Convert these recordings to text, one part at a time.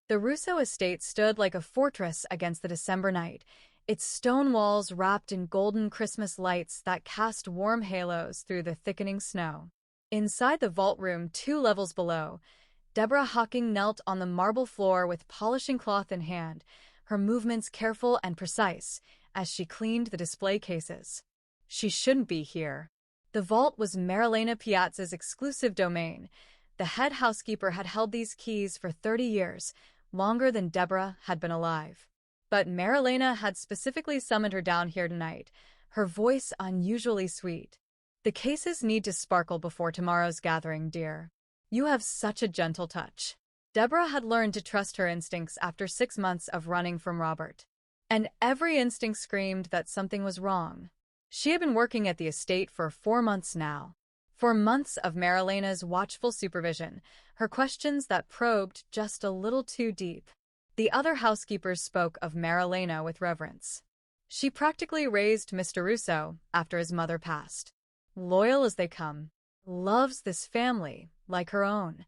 The Russo estate stood like a fortress against the December night, its stone walls wrapped in golden Christmas lights that cast warm halos through the thickening snow. Inside the vault room 2 levels below, Deborah Hawking knelt on the marble floor with polishing cloth in hand, her movements careful and precise as she cleaned the display cases. She shouldn't be here. The vault was Marilena Piazza's exclusive domain. The head housekeeper had held these keys for 30 years, longer than Deborah had been alive. But Marilena had specifically summoned her down here tonight, her voice unusually sweet. The cases need to sparkle before tomorrow's gathering, dear. You have such a gentle touch. Deborah had learned to trust her instincts after 6 months of running from Robert. And every instinct screamed that something was wrong. She had been working at the estate for 4 months now. 4 months of Marilena's watchful supervision, her questions that probed just a little too deep. The other housekeepers spoke of Marilena with reverence. She practically raised Mr. Russo after his mother passed. Loyal as they come. Loves this family like her own.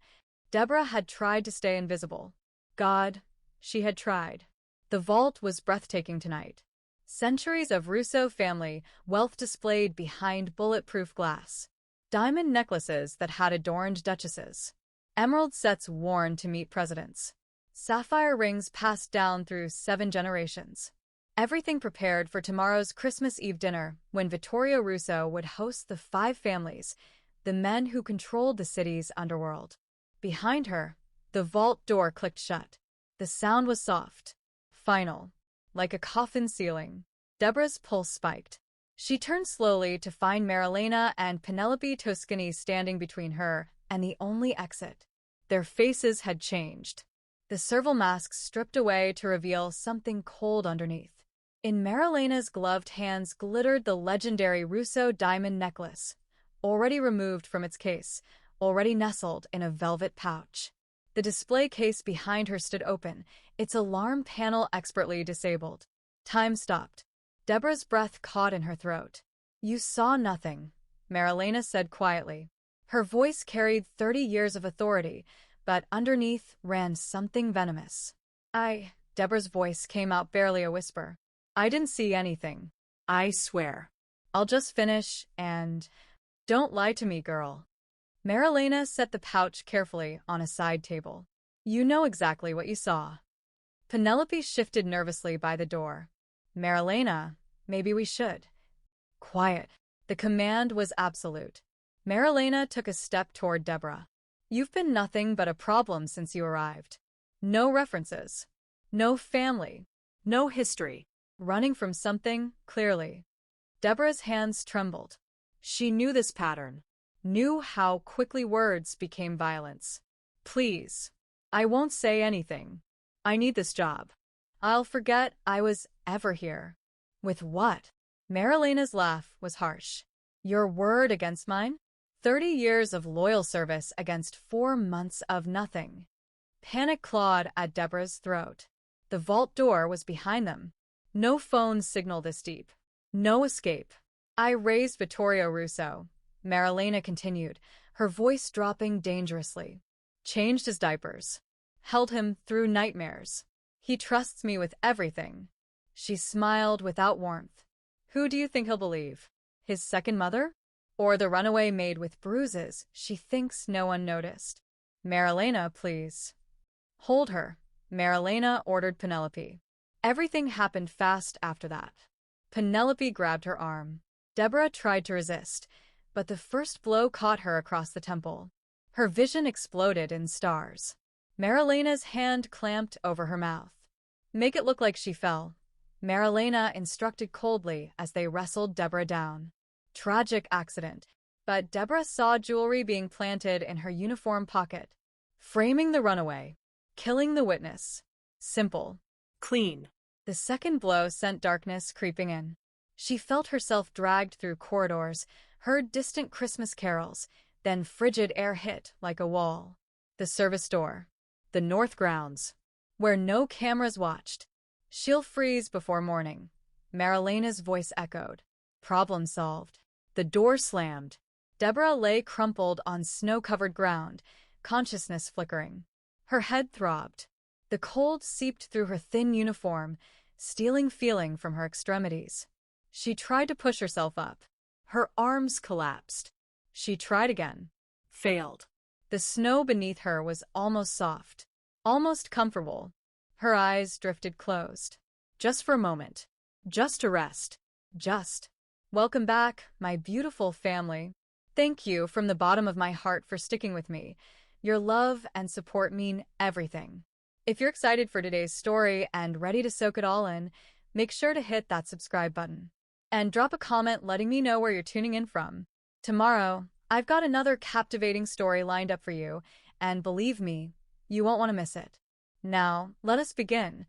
Deborah had tried to stay invisible. God, she had tried. The vault was breathtaking tonight. Centuries of Russo family wealth displayed behind bulletproof glass. Diamond necklaces that had adorned duchesses. Emerald sets worn to meet presidents. Sapphire rings passed down through 7 generations. Everything prepared for tomorrow's Christmas Eve dinner when Vittorio Russo would host the 5 families, the men who controlled the city's underworld. Behind her, the vault door clicked shut. The sound was soft, final, like a coffin ceiling. Deborah's pulse spiked. She turned slowly to find Marilena and Penelope Toscani standing between her and the only exit. Their faces had changed. The serval masks stripped away to reveal something cold underneath. In Marilena's gloved hands glittered the legendary Russo diamond necklace, already removed from its case, already nestled in a velvet pouch. The display case behind her stood open, its alarm panel expertly disabled. Time stopped. Deborah's breath caught in her throat. You saw nothing, Marilena said quietly. Her voice carried 30 years of authority, but underneath ran something venomous. Deborah's voice came out barely a whisper. I didn't see anything. I swear. I'll just finish and... Don't lie to me, girl. Marilena set the pouch carefully on a side table. You know exactly what you saw. Penelope shifted nervously by the door. Marilena, maybe we should. Quiet. The command was absolute. Marilena took a step toward Deborah. You've been nothing but a problem since you arrived. No references. No family. No history. Running from something, clearly. Deborah's hands trembled. She knew this pattern. Knew how quickly words became violence. Please. I won't say anything. I need this job. I'll forget I was ever here. With what? Marilena's laugh was harsh. Your word against mine? 30 years of loyal service against 4 months of nothing. Panic clawed at Deborah's throat. The vault door was behind them. No phone signal this deep. No escape. I raised Vittorio Russo, Marilena continued, her voice dropping dangerously. Changed his diapers. Held him through nightmares. He trusts me with everything. She smiled without warmth. Who do you think he'll believe? His second mother? Or the runaway maid with bruises she thinks no one noticed? Marilena, please. Hold her, Marilena ordered Penelope. Everything happened fast after that. Penelope grabbed her arm. Deborah tried to resist, but the first blow caught her across the temple. Her vision exploded in stars. Marilena's hand clamped over her mouth. Make it look like she fell, Marilena instructed coldly as they wrestled Deborah down. Tragic accident, but Deborah saw jewelry being planted in her uniform pocket. Framing the runaway. Killing the witness. Simple. Clean. The second blow sent darkness creeping in. She felt herself dragged through corridors, heard distant Christmas carols, then frigid air hit like a wall. The service door. The north grounds. Where no cameras watched. She'll freeze before morning. Marilena's voice echoed. Problem solved. The door slammed. Deborah lay crumpled on snow-covered ground, consciousness flickering. Her head throbbed. The cold seeped through her thin uniform, stealing feeling from her extremities. She tried to push herself up. Her arms collapsed. She tried again. Failed. The snow beneath her was almost soft, almost comfortable. Her eyes drifted closed. Just for a moment. Just to rest. Just. Welcome back, my beautiful family. Thank you from the bottom of my heart for sticking with me. Your love and support mean everything. If you're excited for today's story and ready to soak it all in, make sure to hit that subscribe button. And drop a comment letting me know where you're tuning in from. Tomorrow, I've got another captivating story lined up for you, and believe me, you won't want to miss it. Now, let us begin.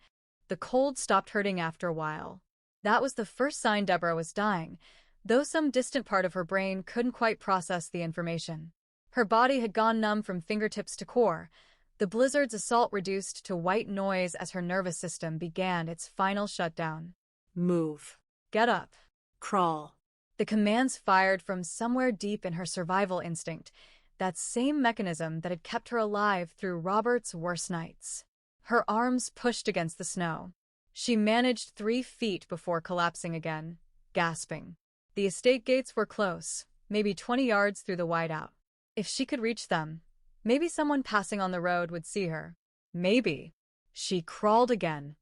The cold stopped hurting after a while. That was the first sign Deborah was dying, though some distant part of her brain couldn't quite process the information. Her body had gone numb from fingertips to core. The blizzard's assault reduced to white noise as her nervous system began its final shutdown. Move. Get up. Crawl. The commands fired from somewhere deep in her survival instinct, that same mechanism that had kept her alive through Robert's worst nights. Her arms pushed against the snow. She managed 3 feet before collapsing again, gasping. The estate gates were close, maybe 20 yards through the whiteout. If she could reach them, maybe someone passing on the road would see her. Maybe. She crawled again,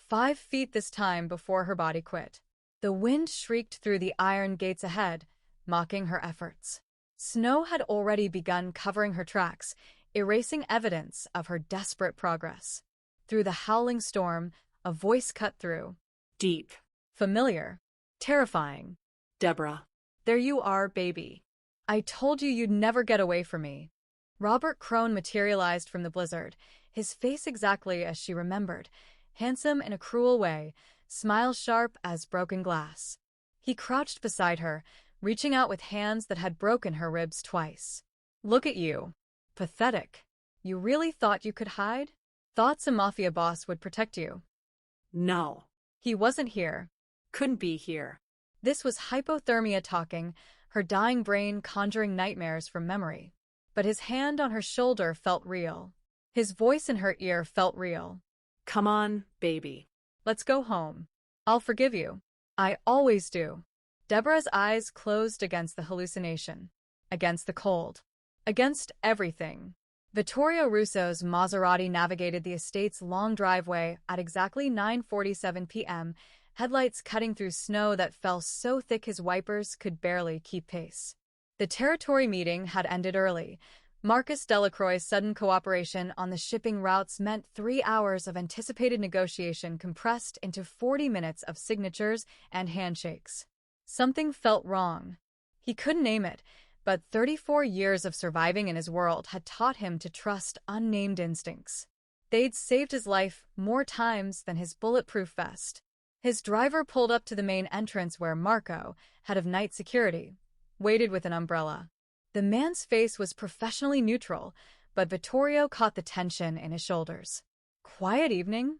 5 feet this time before her body quit. The wind shrieked through the iron gates ahead, mocking her efforts. Snow had already begun covering her tracks, erasing evidence of her desperate progress. Through the howling storm, a voice cut through. Deep. Familiar. Terrifying. Deborah. There you are, baby. I told you you'd never get away from me. Robert Crone materialized from the blizzard, his face exactly as she remembered, handsome in a cruel way, smile sharp as broken glass. He crouched beside her, reaching out with hands that had broken her ribs twice. Look at you. Pathetic. You really thought you could hide? Thought some Mafia boss would protect you? No. He wasn't here. Couldn't be here. This was hypothermia talking, her dying brain conjuring nightmares from memory. But his hand on her shoulder felt real. His voice in her ear felt real. Come on, baby. Let's go home. I'll forgive you. I always do. Deborah's eyes closed against the hallucination, against the cold, against everything. Vittorio Russo's Maserati navigated the estate's long driveway at exactly 9:47 p.m., headlights cutting through snow that fell so thick his wipers could barely keep pace. The territory meeting had ended early. Marcus Delacroix's sudden cooperation on the shipping routes meant 3 hours of anticipated negotiation compressed into 40 minutes of signatures and handshakes. Something felt wrong. He couldn't name it, but 34 years of surviving in his world had taught him to trust unnamed instincts. They'd saved his life more times than his bulletproof vest. His driver pulled up to the main entrance where Marco, head of night security, waited with an umbrella. The man's face was professionally neutral, but Vittorio caught the tension in his shoulders. Quiet evening?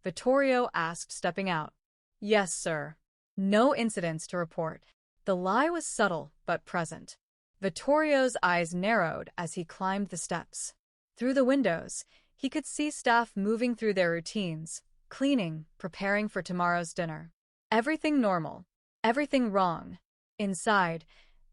Vittorio asked, stepping out. Yes, sir. No incidents to report. The lie was subtle but present. Vittorio's eyes narrowed as he climbed the steps. Through the windows, he could see staff moving through their routines, cleaning, preparing for tomorrow's dinner. Everything normal. Everything wrong. Inside,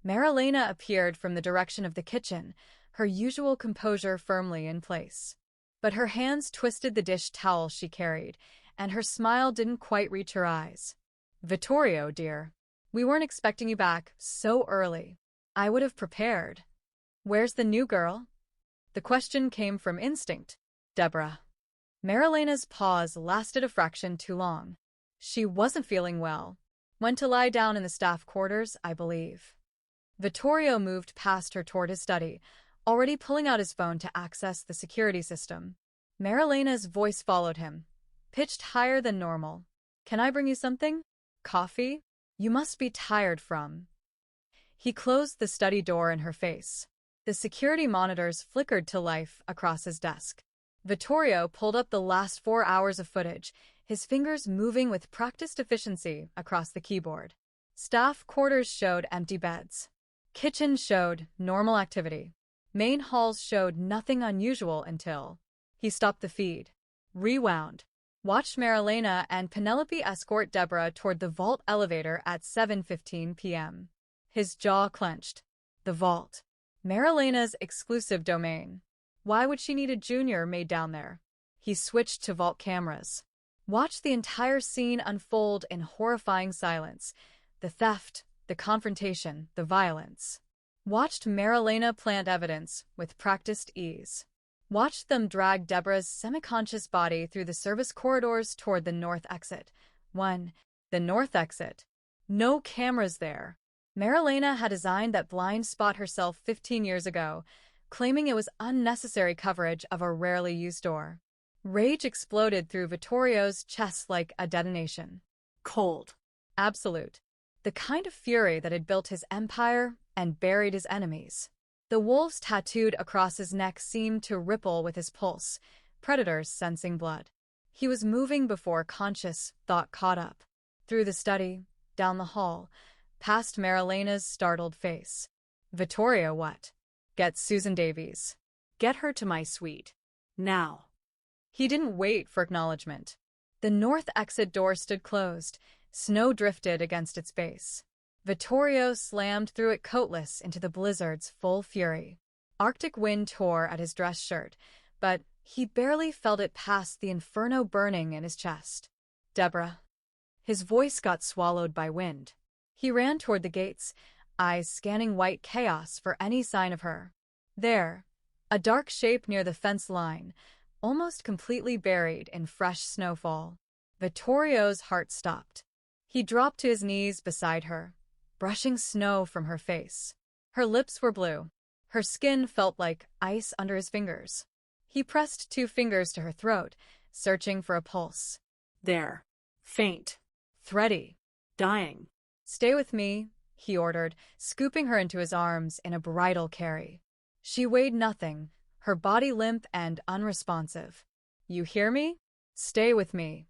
Marilena appeared from the direction of the kitchen, her usual composure firmly in place. But her hands twisted the dish towel she carried, and her smile didn't quite reach her eyes. Vittorio, dear, we weren't expecting you back so early. I would have prepared. Where's the new girl? The question came from instinct. Deborah. Marilena's pause lasted a fraction too long. She wasn't feeling well. Went to lie down in the staff quarters, I believe. Vittorio moved past her toward his study, already pulling out his phone to access the security system. Marilena's voice followed him, pitched higher than normal. Can I bring you something? Coffee? You must be tired from. He closed the study door in her face. The security monitors flickered to life across his desk. Vittorio pulled up the last 4 hours of footage, his fingers moving with practiced efficiency across the keyboard. Staff quarters showed empty beds. Kitchen showed normal activity. Main halls showed nothing unusual until he stopped the feed. Rewound. Watched Marilena and Penelope escort Deborah toward the vault elevator at 7:15 p.m. His jaw clenched. The vault. Marilena's exclusive domain. Why would she need a junior maid down there? He switched to vault cameras. Watched the entire scene unfold in horrifying silence. The theft, the confrontation, the violence. Watched Marilena plant evidence with practiced ease. Watched them drag Deborah's semi-conscious body through the service corridors toward the north exit. 1. The north exit. No cameras there. Marilena had designed that blind spot herself 15 years ago, claiming it was unnecessary coverage of a rarely used door. Rage exploded through Vittorio's chest like a detonation. Cold. Absolute. The kind of fury that had built his empire and buried his enemies. The wolves tattooed across his neck seemed to ripple with his pulse, predators sensing blood. He was moving before conscious thought caught up. Through the study, down the hall, past Marilena's startled face. Vittorio, what? Get Susan Davies. Get her to my suite. Now. He didn't wait for acknowledgement. The north exit door stood closed. Snow drifted against its base. Vittorio slammed through it coatless into the blizzard's full fury. Arctic wind tore at his dress shirt, but he barely felt it past the inferno burning in his chest. Deborah. His voice got swallowed by wind. He ran toward the gates, eyes scanning white chaos for any sign of her. There, a dark shape near the fence line, almost completely buried in fresh snowfall. Vittorio's heart stopped. He dropped to his knees beside her, brushing snow from her face. Her lips were blue. Her skin felt like ice under his fingers. He pressed 2 fingers to her throat, searching for a pulse. There. Faint. Thready. Dying. Stay with me, he ordered, scooping her into his arms in a bridal carry. She weighed nothing, her body limp and unresponsive. You hear me? Stay with me.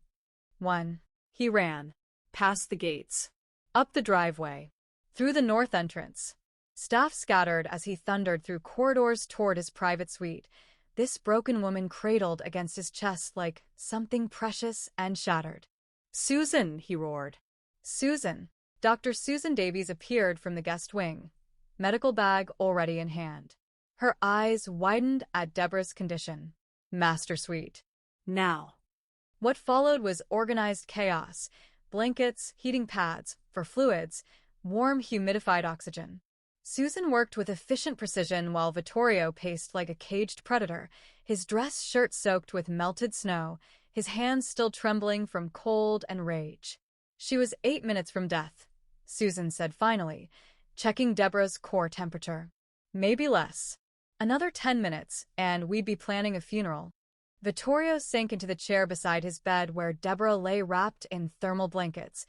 1. He ran. Past the gates. Up the driveway. Through the north entrance. Staff scattered as he thundered through corridors toward his private suite, this broken woman cradled against his chest like something precious and shattered. Susan, he roared. Susan. Dr. Susan Davies appeared from the guest wing, medical bag already in hand. Her eyes widened at Deborah's condition. Master suite. Now. What followed was organized chaos. Blankets, heating pads, for fluids, warm humidified oxygen. Susan worked with efficient precision while Vittorio paced like a caged predator, his dress shirt soaked with melted snow, his hands still trembling from cold and rage. She was 8 minutes from death, Susan said finally, checking Deborah's core temperature. Maybe less. Another 10 minutes, and we'd be planning a funeral. Vittorio sank into the chair beside his bed where Deborah lay wrapped in thermal blankets,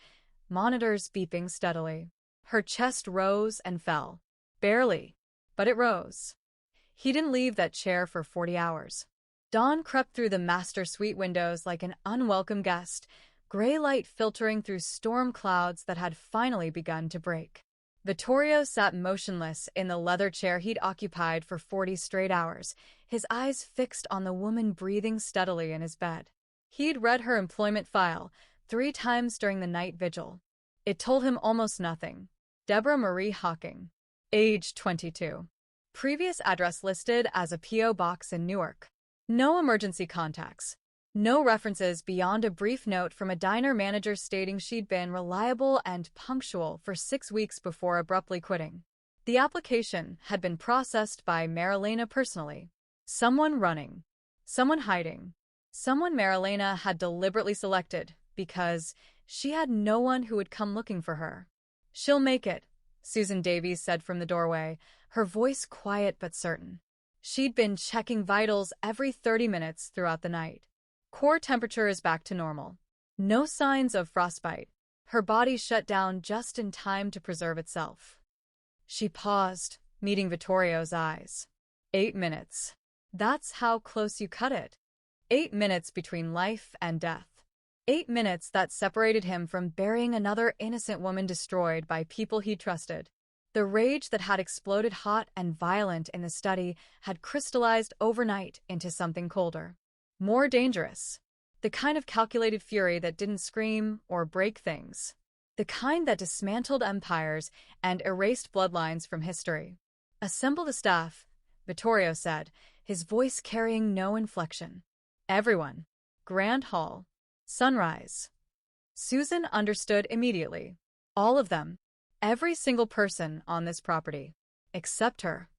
monitors beeping steadily. Her chest rose and fell. Barely, but it rose. He didn't leave that chair for 40 hours. Dawn crept through the master suite windows like an unwelcome guest, gray light filtering through storm clouds that had finally begun to break. Vittorio sat motionless in the leather chair he'd occupied for 40 straight hours, his eyes fixed on the woman breathing steadily in his bed. He'd read her employment file 3 times during the night vigil. It told him almost nothing. Deborah Marie Hawking. Age 22. Previous address listed as a P.O. box in Newark. No emergency contacts. No references beyond a brief note from a diner manager stating she'd been reliable and punctual for 6 weeks before abruptly quitting. The application had been processed by Marilena personally. Someone running. Someone hiding. Someone Marilena had deliberately selected because she had no one who would come looking for her. She'll make it, Susan Davies said from the doorway, her voice quiet but certain. She'd been checking vitals every 30 minutes throughout the night. Core temperature is back to normal. No signs of frostbite. Her body shut down just in time to preserve itself. She paused, meeting Vittorio's eyes. 8 minutes. That's how close you cut it. 8 minutes between life and death. 8 minutes that separated him from burying another innocent woman destroyed by people he trusted. The rage that had exploded hot and violent in the study had crystallized overnight into something colder. More dangerous. The kind of calculated fury that didn't scream or break things. The kind that dismantled empires and erased bloodlines from history. "Assemble the staff," Vittorio said, his voice carrying no inflection. "Everyone. Grand Hall. Sunrise." Susan understood immediately. All of them. Every single person on this property. Except her.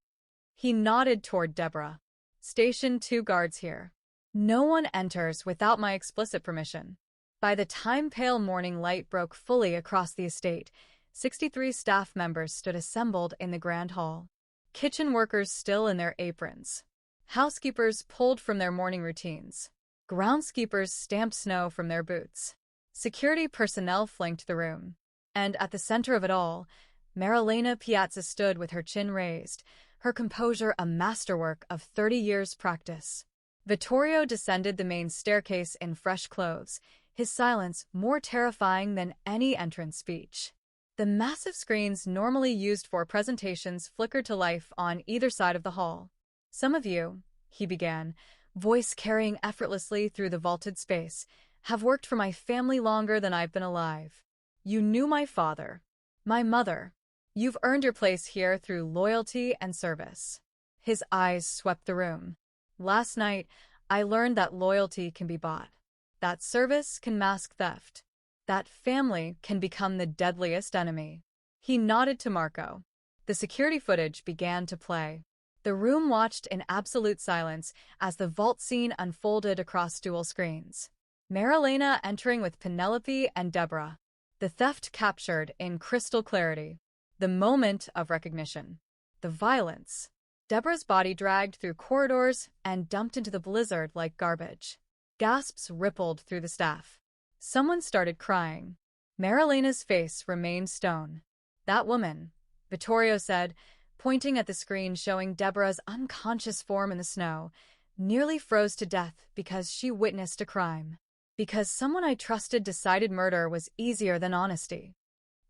He nodded toward Deborah. "Station 2 guards here. No one enters without my explicit permission." By the time pale morning light broke fully across the estate, 63 staff members stood assembled in the grand hall. Kitchen workers still in their aprons. Housekeepers pulled from their morning routines. Groundskeepers stamped snow from their boots. Security personnel flanked the room. And at the center of it all, Marilena Piazza stood with her chin raised, her composure a masterwork of 30 years' practice. Vittorio descended the main staircase in fresh clothes, his silence more terrifying than any entrance speech. The massive screens normally used for presentations flickered to life on either side of the hall. "Some of you," he began, voice carrying effortlessly through the vaulted space, "have worked for my family longer than I've been alive. You knew my father, my mother. You've earned your place here through loyalty and service." His eyes swept the room. "Last night, I learned that loyalty can be bought, that service can mask theft, that family can become the deadliest enemy." He nodded to Marco. The security footage began to play. The room watched in absolute silence as the vault scene unfolded across dual screens. Marilena entering with Penelope and Deborah. The theft captured in crystal clarity. The moment of recognition. The violence. Deborah's body dragged through corridors and dumped into the blizzard like garbage. Gasps rippled through the staff. Someone started crying. Marilena's face remained stone. "That woman," Vittorio said, pointing at the screen showing Deborah's unconscious form in the snow, "nearly froze to death because she witnessed a crime. Because someone I trusted decided murder was easier than honesty.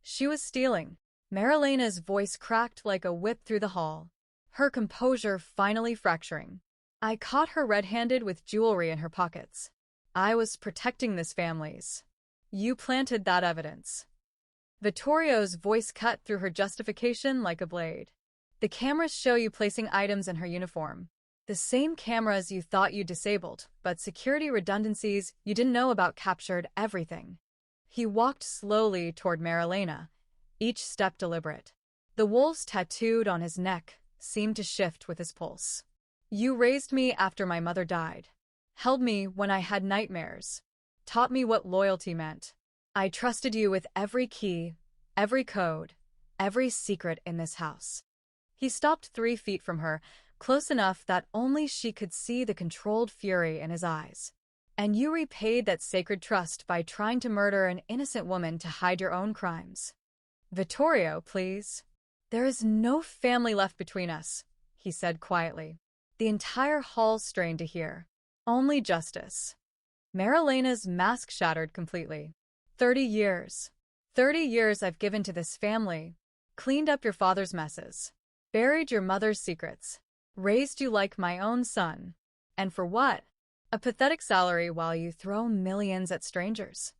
She was stealing." Marilena's voice cracked like a whip through the hall, her composure finally fracturing. "I caught her red-handed with jewelry in her pockets. I was protecting this family's. You planted that evidence." Vittorio's voice cut through her justification like a blade. "The cameras show you placing items in her uniform. The same cameras you thought you disabled, but security redundancies you didn't know about captured everything." He walked slowly toward Marilena, each step deliberate. The wolves tattooed on his neck seemed to shift with his pulse. "You raised me after my mother died. Held me when I had nightmares. Taught me what loyalty meant. I trusted you with every key, every code, every secret in this house." He stopped 3 feet from her, close enough that only she could see the controlled fury in his eyes. "And you repaid that sacred trust by trying to murder an innocent woman to hide your own crimes." "Vittorio, please. There is no family left between us," he said quietly. The entire hall strained to hear. "Only justice." Marilena's mask shattered completely. 30 years. 30 years I've given to this family. Cleaned up your father's messes. Buried your mother's secrets. Raised you like my own son. And for what? A pathetic salary while you throw millions at strangers."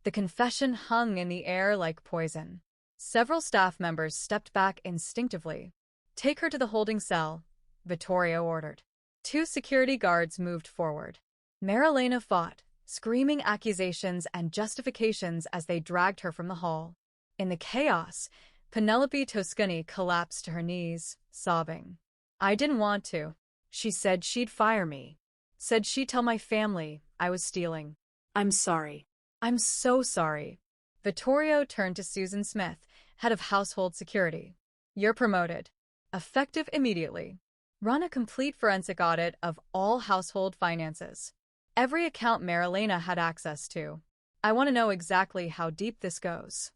The confession hung in the air like poison. Several staff members stepped back instinctively. "Take her to the holding cell," Vittorio ordered. 2 security guards moved forward. Marilena fought, screaming accusations and justifications as they dragged her from the hall. In the chaos, Penelope Toscani collapsed to her knees, sobbing. "I didn't want to. She said she'd fire me. Said she'd tell my family I was stealing. I'm sorry. I'm so sorry." Vittorio turned to Susan Smith, head of household security. "You're promoted. Effective immediately. Run a complete forensic audit of all household finances. Every account Marilena had access to. I want to know exactly how deep this goes."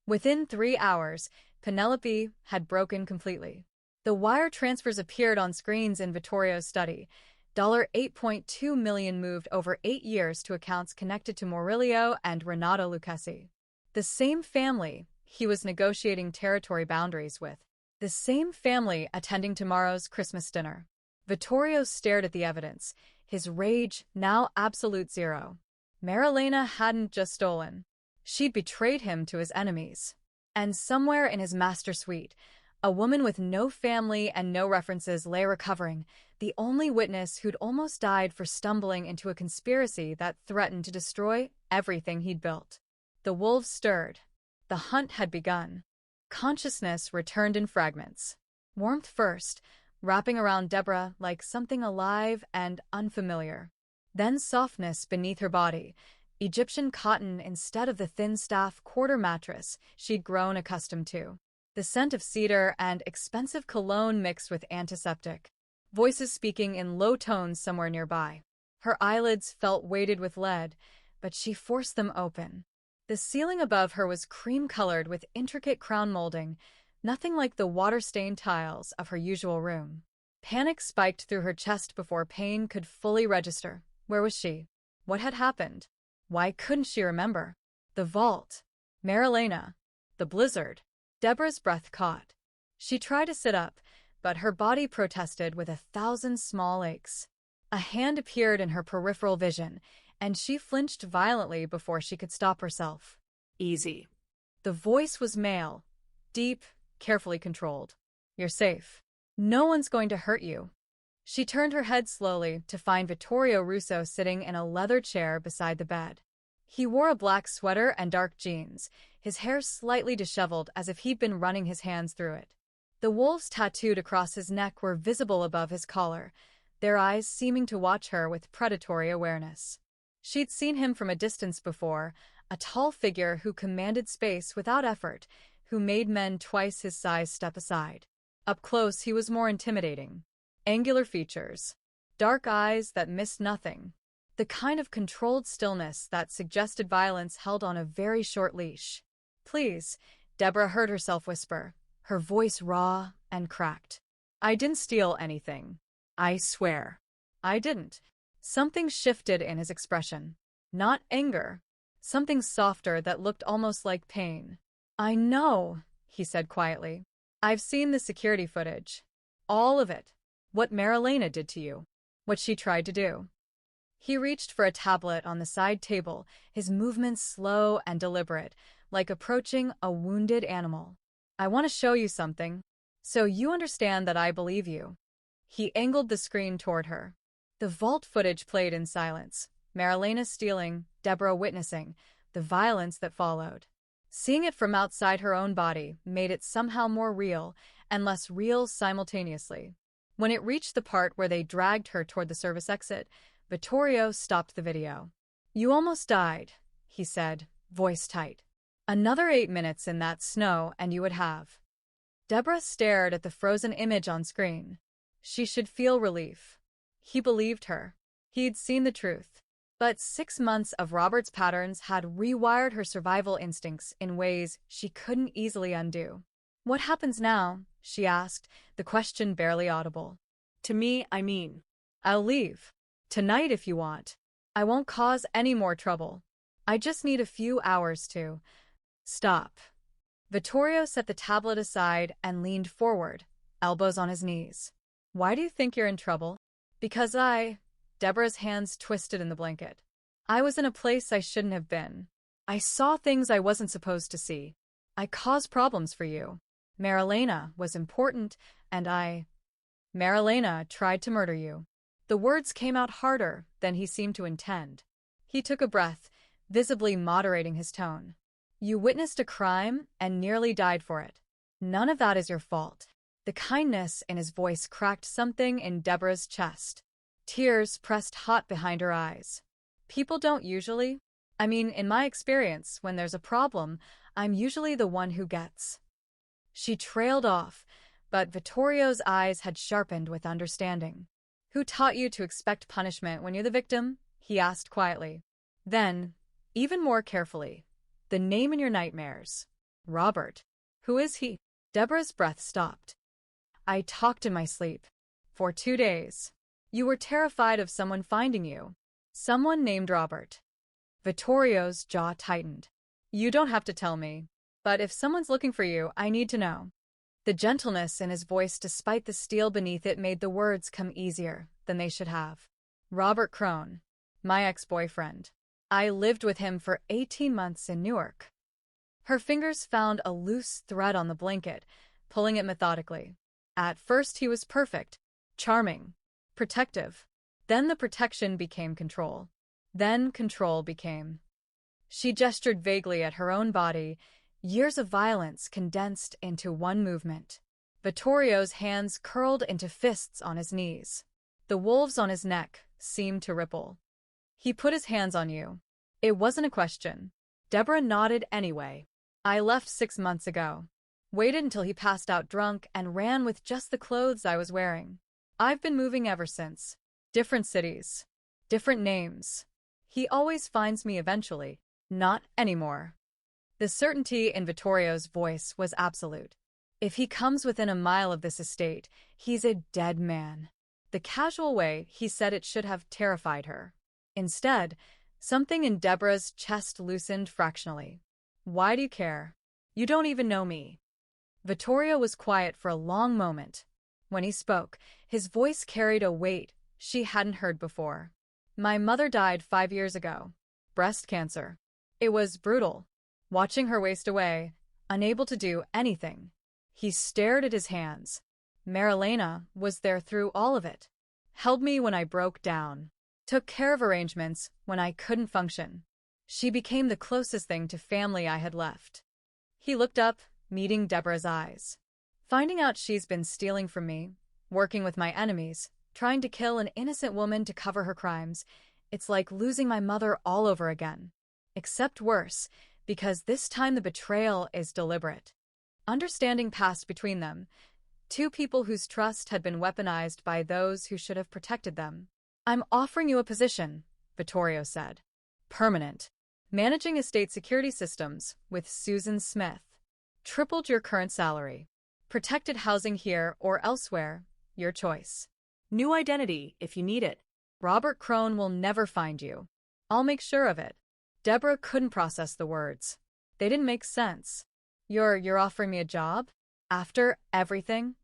Within 3 hours, Penelope had broken completely. The wire transfers appeared on screens in Vittorio's study. $8.2 million moved over 8 years to accounts connected to Murillo and Renato Lucchesi. The same family he was negotiating territory boundaries with. The same family attending tomorrow's Christmas dinner. Vittorio stared at the evidence, his rage now absolute zero. Marilena hadn't just stolen. She'd betrayed him to his enemies. And somewhere in his master suite, a woman with no family and no references lay recovering, the only witness who'd almost died for stumbling into a conspiracy that threatened to destroy everything he'd built. The wolves stirred. The hunt had begun. Consciousness returned in fragments. Warmth first, wrapping around Deborah like something alive and unfamiliar. Then softness beneath her body, Egyptian cotton instead of the thin staff quarter mattress she'd grown accustomed to. The scent of cedar and expensive cologne mixed with antiseptic. Voices speaking in low tones somewhere nearby. Her eyelids felt weighted with lead, but she forced them open. The ceiling above her was cream-colored with intricate crown molding, nothing like the water-stained tiles of her usual room. Panic spiked through her chest before pain could fully register. Where was she? What had happened? Why couldn't she remember? The vault. Marilena. The blizzard. Deborah's breath caught. She tried to sit up, but her body protested with 1,000 small aches. A hand appeared in her peripheral vision, and she flinched violently before she could stop herself. Easy. The voice was male, deep, carefully controlled. You're safe. No one's going to hurt you. She turned her head slowly to find Vittorio Russo sitting in a leather chair beside the bed. He wore a black sweater and dark jeans, his hair slightly disheveled as if he'd been running his hands through it. The wolves tattooed across his neck were visible above his collar, their eyes seeming to watch her with predatory awareness. She'd seen him from a distance before, a tall figure who commanded space without effort, who made men twice his size step aside. Up close, he was more intimidating. Angular features, dark eyes that missed nothing, the kind of controlled stillness that suggested violence held on a very short leash. Please, Deborah heard herself whisper, her voice raw and cracked. I didn't steal anything. I swear. I didn't. Something shifted in his expression. Not anger. Something softer that looked almost like pain. I know, he said quietly. I've seen the security footage. All of it. What Marilena did to you. What she tried to do. He reached for a tablet on the side table, his movements slow and deliberate, like approaching a wounded animal. I want to show you something, so you understand that I believe you. He angled the screen toward her. The vault footage played in silence, Marilena stealing, Deborah witnessing, the violence that followed. Seeing it from outside her own body made it somehow more real and less real simultaneously. When it reached the part where they dragged her toward the service exit, Vittorio stopped the video. You almost died, he said, voice tight. Another 8 minutes in that snow and you would have. Deborah stared at the frozen image on screen. She should feel relief. He believed her. He'd seen the truth. But 6 months of Robert's patterns had rewired her survival instincts in ways she couldn't easily undo. What happens now? She asked, the question barely audible. To me, I mean. I'll leave. Tonight if you want. I won't cause any more trouble. I just need a few hours to... Stop. Vittorio set the tablet aside and leaned forward, elbows on his knees. Why do you think you're in trouble? Because Deborah's hands twisted in the blanket. I was in a place I shouldn't have been. I saw things I wasn't supposed to see. I caused problems for you. Marilena was important, and Marilena tried to murder you. The words came out harder than he seemed to intend. He took a breath, visibly moderating his tone. You witnessed a crime and nearly died for it. None of that is your fault. The kindness in his voice cracked something in Deborah's chest. Tears pressed hot behind her eyes. People don't usually. In my experience, when there's a problem, I'm usually the one who gets. She trailed off, but Vittorio's eyes had sharpened with understanding. Who taught you to expect punishment when you're the victim? He asked quietly. Then, even more carefully, the name in your nightmares. Robert. Who is he? Deborah's breath stopped. I talked in my sleep. For 2 days. You were terrified of someone finding you. Someone named Robert. Vittorio's jaw tightened. You don't have to tell me. But if someone's looking for you, I need to know. The gentleness in his voice despite the steel beneath it made the words come easier than they should have. Robert Crone, my ex-boyfriend. I lived with him for 18 months in Newark. Her fingers found a loose thread on the blanket, pulling it methodically. At first he was perfect, charming, protective. Then the protection became control. Then control became. She gestured vaguely at her own body, years of violence condensed into one movement. Vittorio's hands curled into fists on his knees. The wolves on his neck seemed to ripple. He put his hands on you. It wasn't a question. Deborah nodded anyway. I left 6 months ago. Waited until he passed out drunk and ran with just the clothes I was wearing. I've been moving ever since. Different cities. Different names. He always finds me eventually. Not anymore. The certainty in Vittorio's voice was absolute. If he comes within a mile of this estate, he's a dead man. The casual way he said it should have terrified her. Instead, something in Deborah's chest loosened fractionally. Why do you care? You don't even know me. Vittorio was quiet for a long moment. When he spoke, his voice carried a weight she hadn't heard before. My mother died 5 years ago. Breast cancer. It was brutal. Watching her waste away, unable to do anything. He stared at his hands. Marilena was there through all of it. Held me when I broke down. Took care of arrangements when I couldn't function. She became the closest thing to family I had left. He looked up, meeting Deborah's eyes. Finding out she's been stealing from me, working with my enemies, trying to kill an innocent woman to cover her crimes, it's like losing my mother all over again. Except worse, because this time the betrayal is deliberate. Understanding passed between them, two people whose trust had been weaponized by those who should have protected them. I'm offering you a position, Vittorio said. Permanent. Managing estate security systems with Susan Smith. Tripled your current salary. Protected housing here or elsewhere, your choice. New identity if you need it. Robert Crone will never find you. I'll make sure of it. Deborah couldn't process the words. They didn't make sense. You're offering me a job? After everything?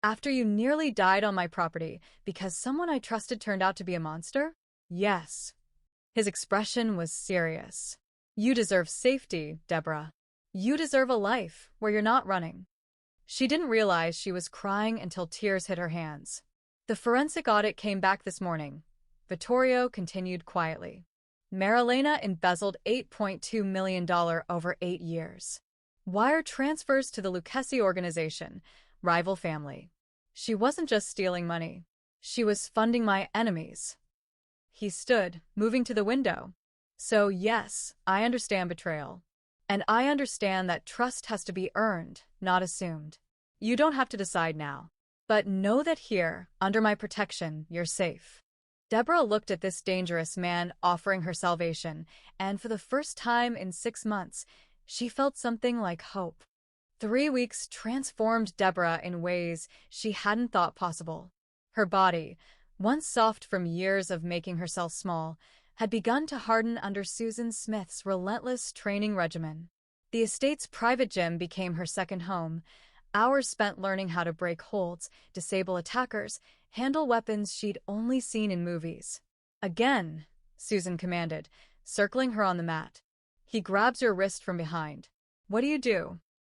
After you nearly died on my property because someone I trusted turned out to be a monster? Yes. His expression was serious. You deserve safety, Deborah. You deserve a life where you're not running. She didn't realize she was crying until tears hit her hands. The forensic audit came back this morning. Vittorio continued quietly. Marilena embezzled $8.2 million over 8 years. Wire transfers to the Lucchesi organization, rival family. She wasn't just stealing money. She was funding my enemies. He stood, moving to the window. So yes, I understand betrayal. And I understand that trust has to be earned, not assumed. You don't have to decide now. But know that here, under my protection, you're safe. Deborah looked at this dangerous man offering her salvation, and for the first time in 6 months, she felt something like hope. 3 weeks transformed Deborah in ways she hadn't thought possible. Her body, once soft from years of making herself small, had begun to harden under Susan Smith's relentless training regimen. The estate's private gym became her second home, hours spent learning how to break holds, disable attackers, handle weapons she'd only seen in movies. Again, Susan commanded, circling her on the mat. He grabs your wrist from behind. What do?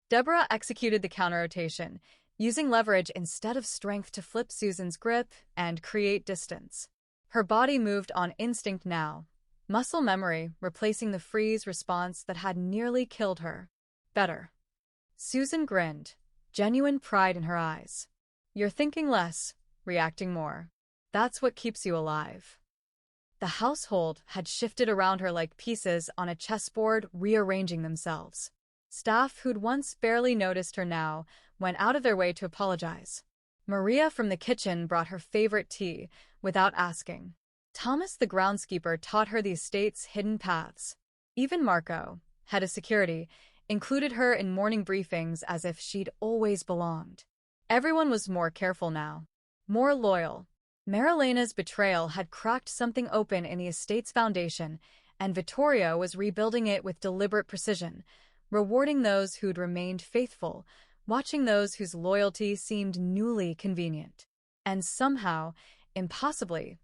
Deborah executed the counter-rotation, using leverage instead of strength to flip Susan's grip and create distance. Her body moved on instinct now, muscle memory replacing the freeze response that had nearly killed her. Better. Susan grinned, genuine pride in her eyes. You're thinking less, reacting more. That's what keeps you alive. The household had shifted around her like pieces on a chessboard rearranging themselves. Staff who'd once barely noticed her now went out of their way to apologize. Maria from the kitchen brought her favorite tea without asking. Thomas the groundskeeper taught her the estate's hidden paths. Even Marco, head of security, included her in morning briefings as if she'd always belonged. Everyone was more careful now, more loyal. Marilena's betrayal had cracked something open in the estate's foundation, and Vittorio was rebuilding it with deliberate precision, rewarding those who'd remained faithful, watching those whose loyalty seemed newly convenient. And somehow, impossibly,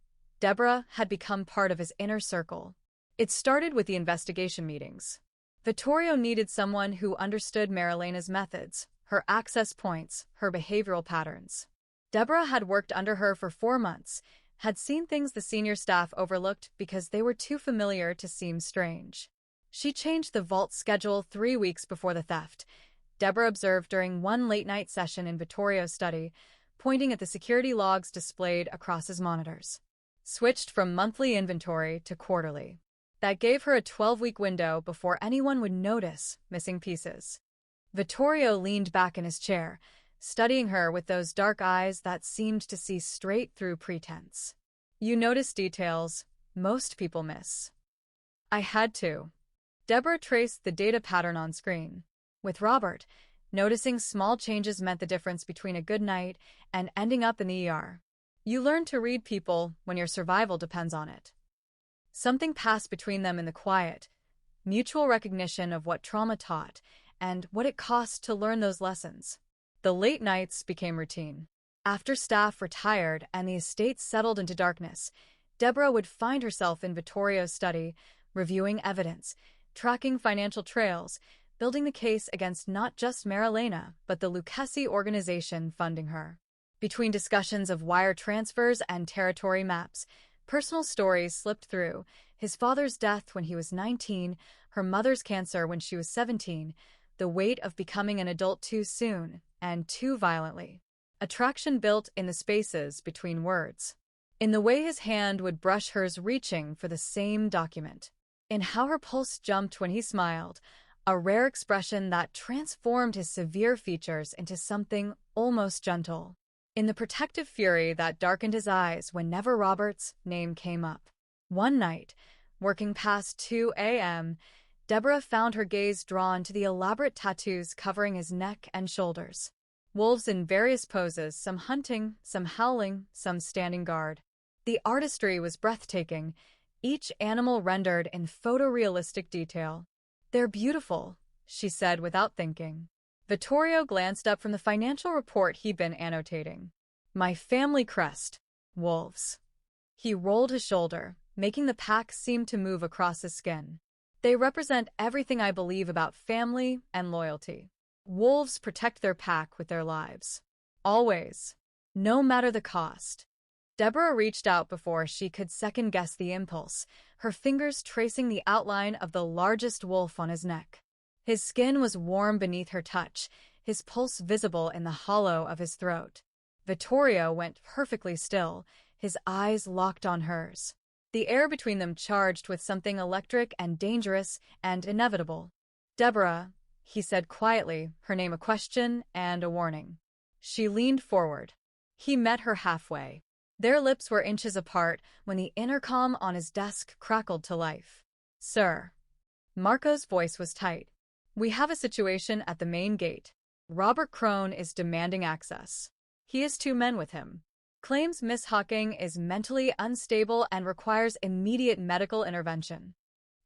Deborah had become part of his inner circle. It started with the investigation meetings. Vittorio needed someone who understood Marilena's methods, her access points, her behavioral patterns. Deborah had worked under her for 4 months, had seen things the senior staff overlooked because they were too familiar to seem strange. She changed the vault schedule 3 weeks before the theft. Deborah observed during one late-night session in Vittorio's study, pointing at the security logs displayed across his monitors. Switched from monthly inventory to quarterly. That gave her a 12-week window before anyone would notice missing pieces. Vittorio leaned back in his chair, studying her with those dark eyes that seemed to see straight through pretense. You notice details most people miss. I had to. Deborah traced the data pattern on screen. With Robert, noticing small changes meant the difference between a good night and ending up in the ER. You learn to read people when your survival depends on it. Something passed between them in the quiet, mutual recognition of what trauma taught and what it cost to learn those lessons. The late nights became routine. After staff retired and the estate settled into darkness, Deborah would find herself in Vittorio's study, reviewing evidence, tracking financial trails, building the case against not just Marilena, but the Lucchesi organization funding her. Between discussions of wire transfers and territory maps, personal stories slipped through: his father's death when he was 19, her mother's cancer when she was 17, the weight of becoming an adult too soon and too violently. Attraction built in the spaces between words. In the way his hand would brush hers reaching for the same document. In how her pulse jumped when he smiled, a rare expression that transformed his severe features into something almost gentle. In the protective fury that darkened his eyes whenever Robert's name came up. One night, working past 2 a.m., Deborah found her gaze drawn to the elaborate tattoos covering his neck and shoulders. Wolves in various poses, some hunting, some howling, some standing guard. The artistry was breathtaking, each animal rendered in photorealistic detail. "They're beautiful," she said without thinking. Vittorio glanced up from the financial report he'd been annotating. "My family crest. Wolves." He rolled his shoulder, making the pack seem to move across his skin. "They represent everything I believe about family and loyalty. Wolves protect their pack with their lives. Always. No matter the cost." Deborah reached out before she could second-guess the impulse, her fingers tracing the outline of the largest wolf on his neck. His skin was warm beneath her touch, his pulse visible in the hollow of his throat. Vittorio went perfectly still, his eyes locked on hers. The air between them charged with something electric and dangerous and inevitable. "Deborah," he said quietly, her name a question and a warning. She leaned forward. He met her halfway. Their lips were inches apart when the intercom on his desk crackled to life. "Sir." Marco's voice was tight. "We have a situation at the main gate. Robert Crone is demanding access. He has 2 men with him. Claims Miss Hawking is mentally unstable and requires immediate medical intervention."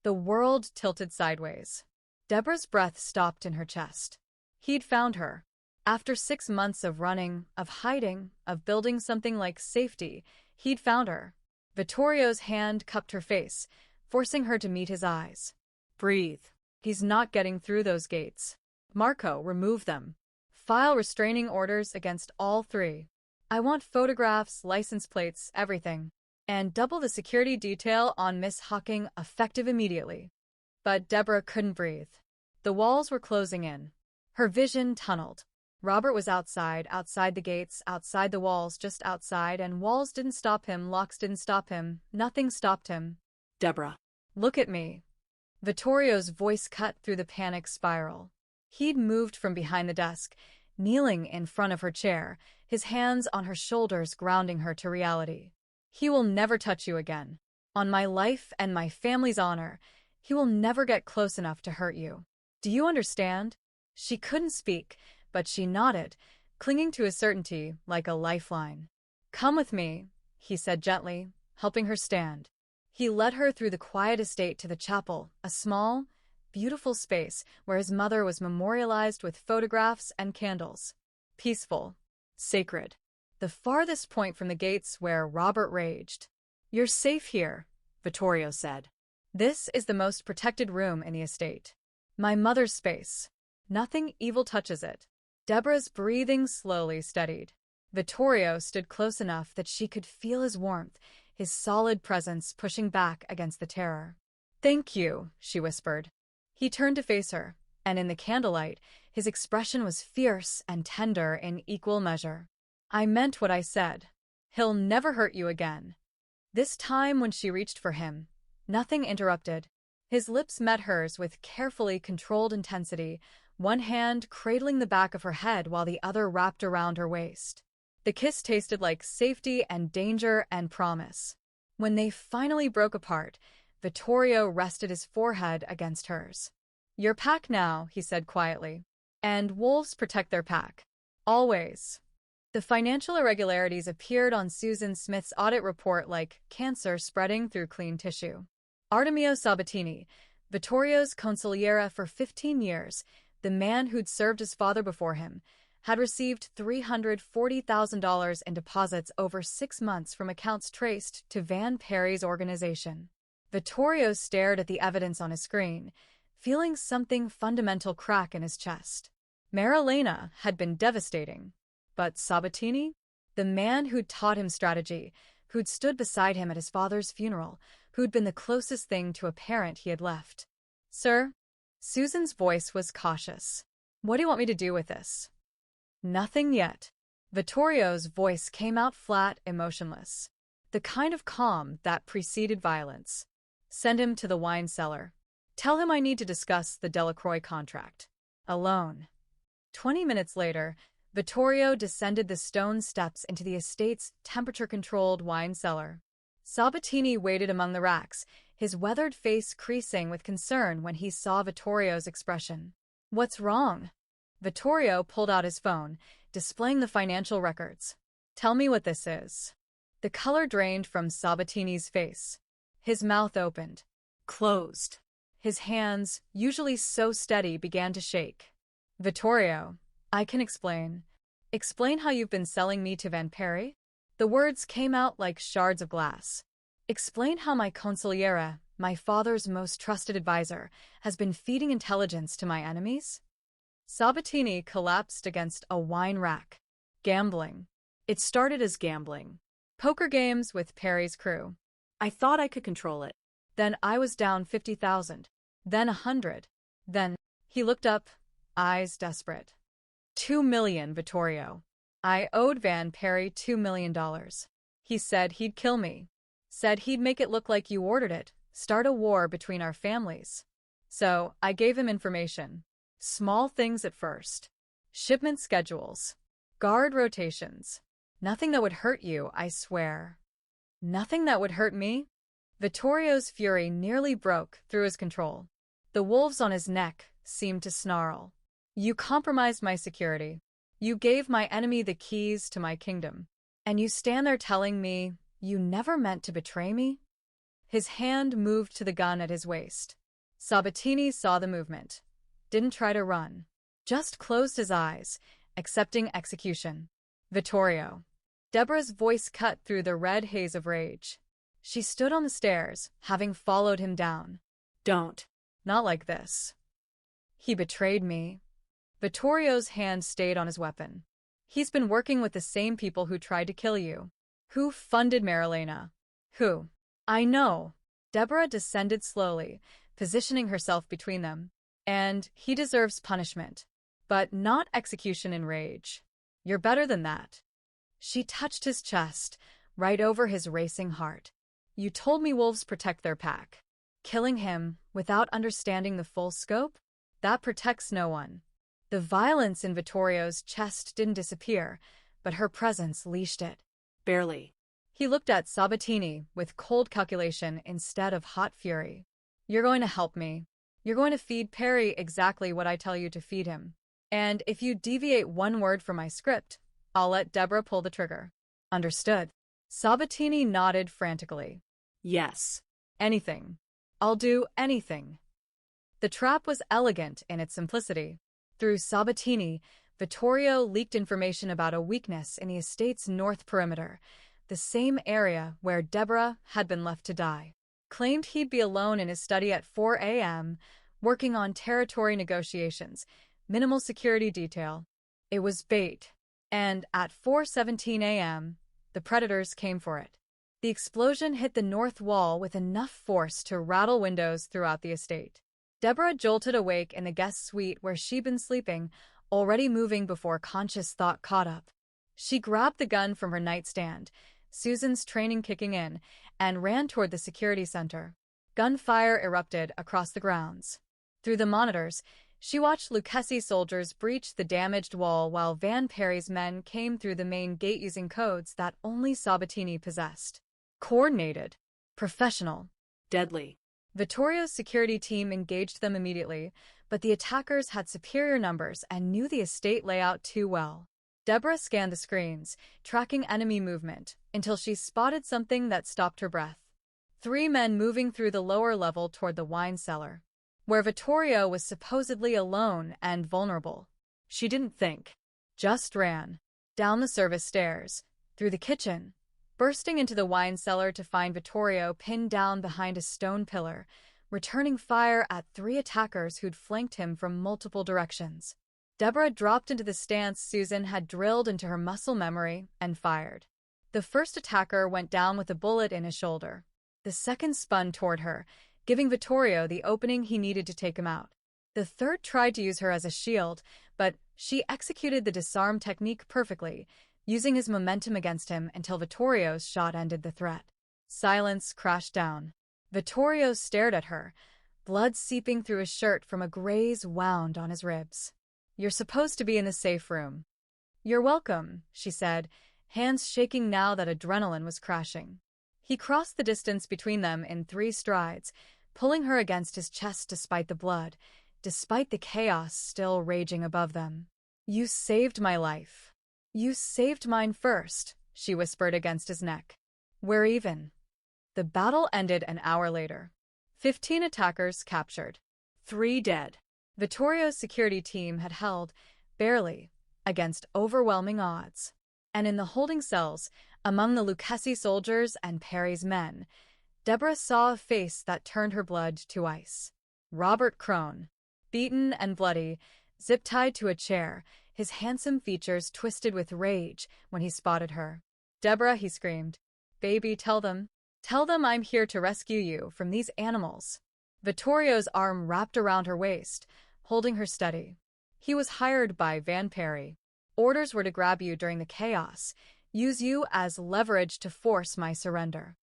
The world tilted sideways. Deborah's breath stopped in her chest. He'd found her. After 6 months of running, of hiding, of building something like safety, he'd found her. Vittorio's hand cupped her face, forcing her to meet his eyes. "Breathe. He's not getting through those gates. Marco, remove them. File restraining orders against all 3. I want photographs, license plates, everything. And double the security detail on Miss Hawking, effective immediately." But Deborah couldn't breathe. The walls were closing in. Her vision tunneled. Robert was outside the gates, outside the walls, just outside, and walls didn't stop him, locks didn't stop him, nothing stopped him. "Deborah." "Look at me." Vittorio's voice cut through the panic spiral. He'd moved from behind the desk, kneeling in front of her chair, his hands on her shoulders grounding her to reality. "He will never touch you again. On my life and my family's honor, he will never get close enough to hurt you. Do you understand?" She couldn't speak, but she nodded, clinging to his certainty like a lifeline. "Come with me," he said gently, helping her stand. He led her through the quiet estate to the chapel, a small, beautiful space where his mother was memorialized with photographs and candles. Peaceful. Sacred. The farthest point from the gates where Robert raged. You're safe here, Vittorio said. This is the most protected room in the estate. My mother's space. Nothing evil touches it. Deborah's breathing slowly steadied. Vittorio stood close enough that she could feel his warmth, his solid presence pushing back against the terror. "Thank you," she whispered. He turned to face her, and in the candlelight, his expression was fierce and tender in equal measure. "I meant what I said. He'll never hurt you again." This time when she reached for him, nothing interrupted. His lips met hers with carefully controlled intensity, one hand cradling the back of her head while the other wrapped around her waist. The kiss tasted like safety and danger and promise. When they finally broke apart, Vittorio rested his forehead against hers. "Your pack now," he said quietly. "And wolves protect their pack. Always." The financial irregularities appeared on Susan Smith's audit report like cancer spreading through clean tissue. Artemio Sabatini, Vittorio's consigliere for 15 years, the man who'd served his father before him, had received $340,000 in deposits over 6 months from accounts traced to Van Perry's organization. Vittorio stared at the evidence on his screen, feeling something fundamental crack in his chest. Marilena had been devastating. But Sabatini? The man who'd taught him strategy, who'd stood beside him at his father's funeral, who'd been the closest thing to a parent he had left. "Sir?" Susan's voice was cautious. "What do you want me to do with this?" "Nothing yet." Vittorio's voice came out flat, emotionless. The kind of calm that preceded violence. "Send him to the wine cellar. Tell him I need to discuss the Delacroix contract. Alone." 20 minutes later, Vittorio descended the stone steps into the estate's temperature-controlled wine cellar. Sabatini waited among the racks, his weathered face creasing with concern when he saw Vittorio's expression. "What's wrong?" Vittorio pulled out his phone, displaying the financial records. "Tell me what this is." The color drained from Sabatini's face. His mouth opened. Closed. His hands, usually so steady, began to shake. "Vittorio, I can explain. Explain how you've been selling me to Van Perry?" The words came out like shards of glass. "Explain how my consigliere, my father's most trusted advisor, has been feeding intelligence to my enemies?" Sabatini collapsed against a wine rack. "Gambling. It started as gambling. Poker games with Perry's crew. I thought I could control it. Then I was down 50,000. Then 100. Then..." He looked up, eyes desperate. 2 million, Vittorio. I owed Van Perry $2 million. He said he'd kill me. Said he'd make it look like you ordered it, start a war between our families. So, I gave him information. Small things at first. Shipment schedules. Guard rotations. Nothing that would hurt you, I swear. Nothing that would hurt me? Vittorio's fury nearly broke through his control. The wolves on his neck seemed to snarl. "You compromised my security. You gave my enemy the keys to my kingdom. And you stand there telling me you never meant to betray me?" His hand moved to the gun at his waist. Sabatini saw the movement. Didn't try to run. Just closed his eyes, accepting execution. "Vittorio." Deborah's voice cut through the red haze of rage. She stood on the stairs, having followed him down. "Don't." "Not like this." "He betrayed me." Vittorio's hand stayed on his weapon. "He's been working with the same people who tried to kill you. Who funded Marilena? Who?" "I know." Deborah descended slowly, positioning herself between them. "And he deserves punishment. But not execution in rage. You're better than that." She touched his chest, right over his racing heart. "You told me wolves protect their pack. Killing him, without understanding the full scope? That protects no one." The violence in Vittorio's chest didn't disappear, but her presence leashed it. "Barely." He looked at Sabatini with cold calculation instead of hot fury. "You're going to help me. You're going to feed Perry exactly what I tell you to feed him. And if you deviate one word from my script, I'll let Deborah pull the trigger." "Understood." Sabatini nodded frantically. "Yes." "Anything. I'll do anything." The trap was elegant in its simplicity. Through Sabatini, Vittorio leaked information about a weakness in the estate's north perimeter, the same area where Deborah had been left to die. Claimed he'd be alone in his study at 4 a.m., working on territory negotiations, minimal security detail. It was bait. And at 4:17 a.m., the predators came for it. The explosion hit the north wall with enough force to rattle windows throughout the estate. Deborah jolted awake in the guest suite where she'd been sleeping, already moving before conscious thought caught up. She grabbed the gun from her nightstand, Susan's training kicking in, and ran toward the security center. Gunfire erupted across the grounds. Through the monitors, she watched Lucchese soldiers breach the damaged wall while Van Perry's men came through the main gate using codes that only Sabatini possessed. Coordinated. Professional. Deadly. Vittorio's security team engaged them immediately, but the attackers had superior numbers and knew the estate layout too well. Deborah scanned the screens, tracking enemy movement, until she spotted something that stopped her breath. 3 men moving through the lower level toward the wine cellar, where Vittorio was supposedly alone and vulnerable. She didn't think, just ran. Down the service stairs, through the kitchen, bursting into the wine cellar to find Vittorio pinned down behind a stone pillar, returning fire at 3 attackers who'd flanked him from multiple directions. Deborah dropped into the stance Susan had drilled into her muscle memory and fired. The first attacker went down with a bullet in his shoulder. The second spun toward her, giving Vittorio the opening he needed to take him out. The third tried to use her as a shield, but she executed the disarm technique perfectly, using his momentum against him until Vittorio's shot ended the threat. Silence crashed down. Vittorio stared at her, blood seeping through his shirt from a graze wound on his ribs. "You're supposed to be in the safe room." "You're welcome," she said, hands shaking now that adrenaline was crashing. He crossed the distance between them in 3 strides, pulling her against his chest despite the blood, despite the chaos still raging above them. "You saved my life." "You saved mine first," she whispered against his neck. "We're even." The battle ended an hour later. 15 attackers captured. 3 dead. Vittorio's security team had held, barely, against overwhelming odds. And in the holding cells, among the Lucchese soldiers and Perry's men, Deborah saw a face that turned her blood to ice. Robert Crone. Beaten and bloody, zip-tied to a chair, his handsome features twisted with rage when he spotted her. "Deborah," he screamed. "Baby, tell them I'm here to rescue you from these animals." Vittorio's arm wrapped around her waist, holding her steady. He was hired by Van Perry. "Orders were to grab you during the chaos, use you as leverage to force my surrender."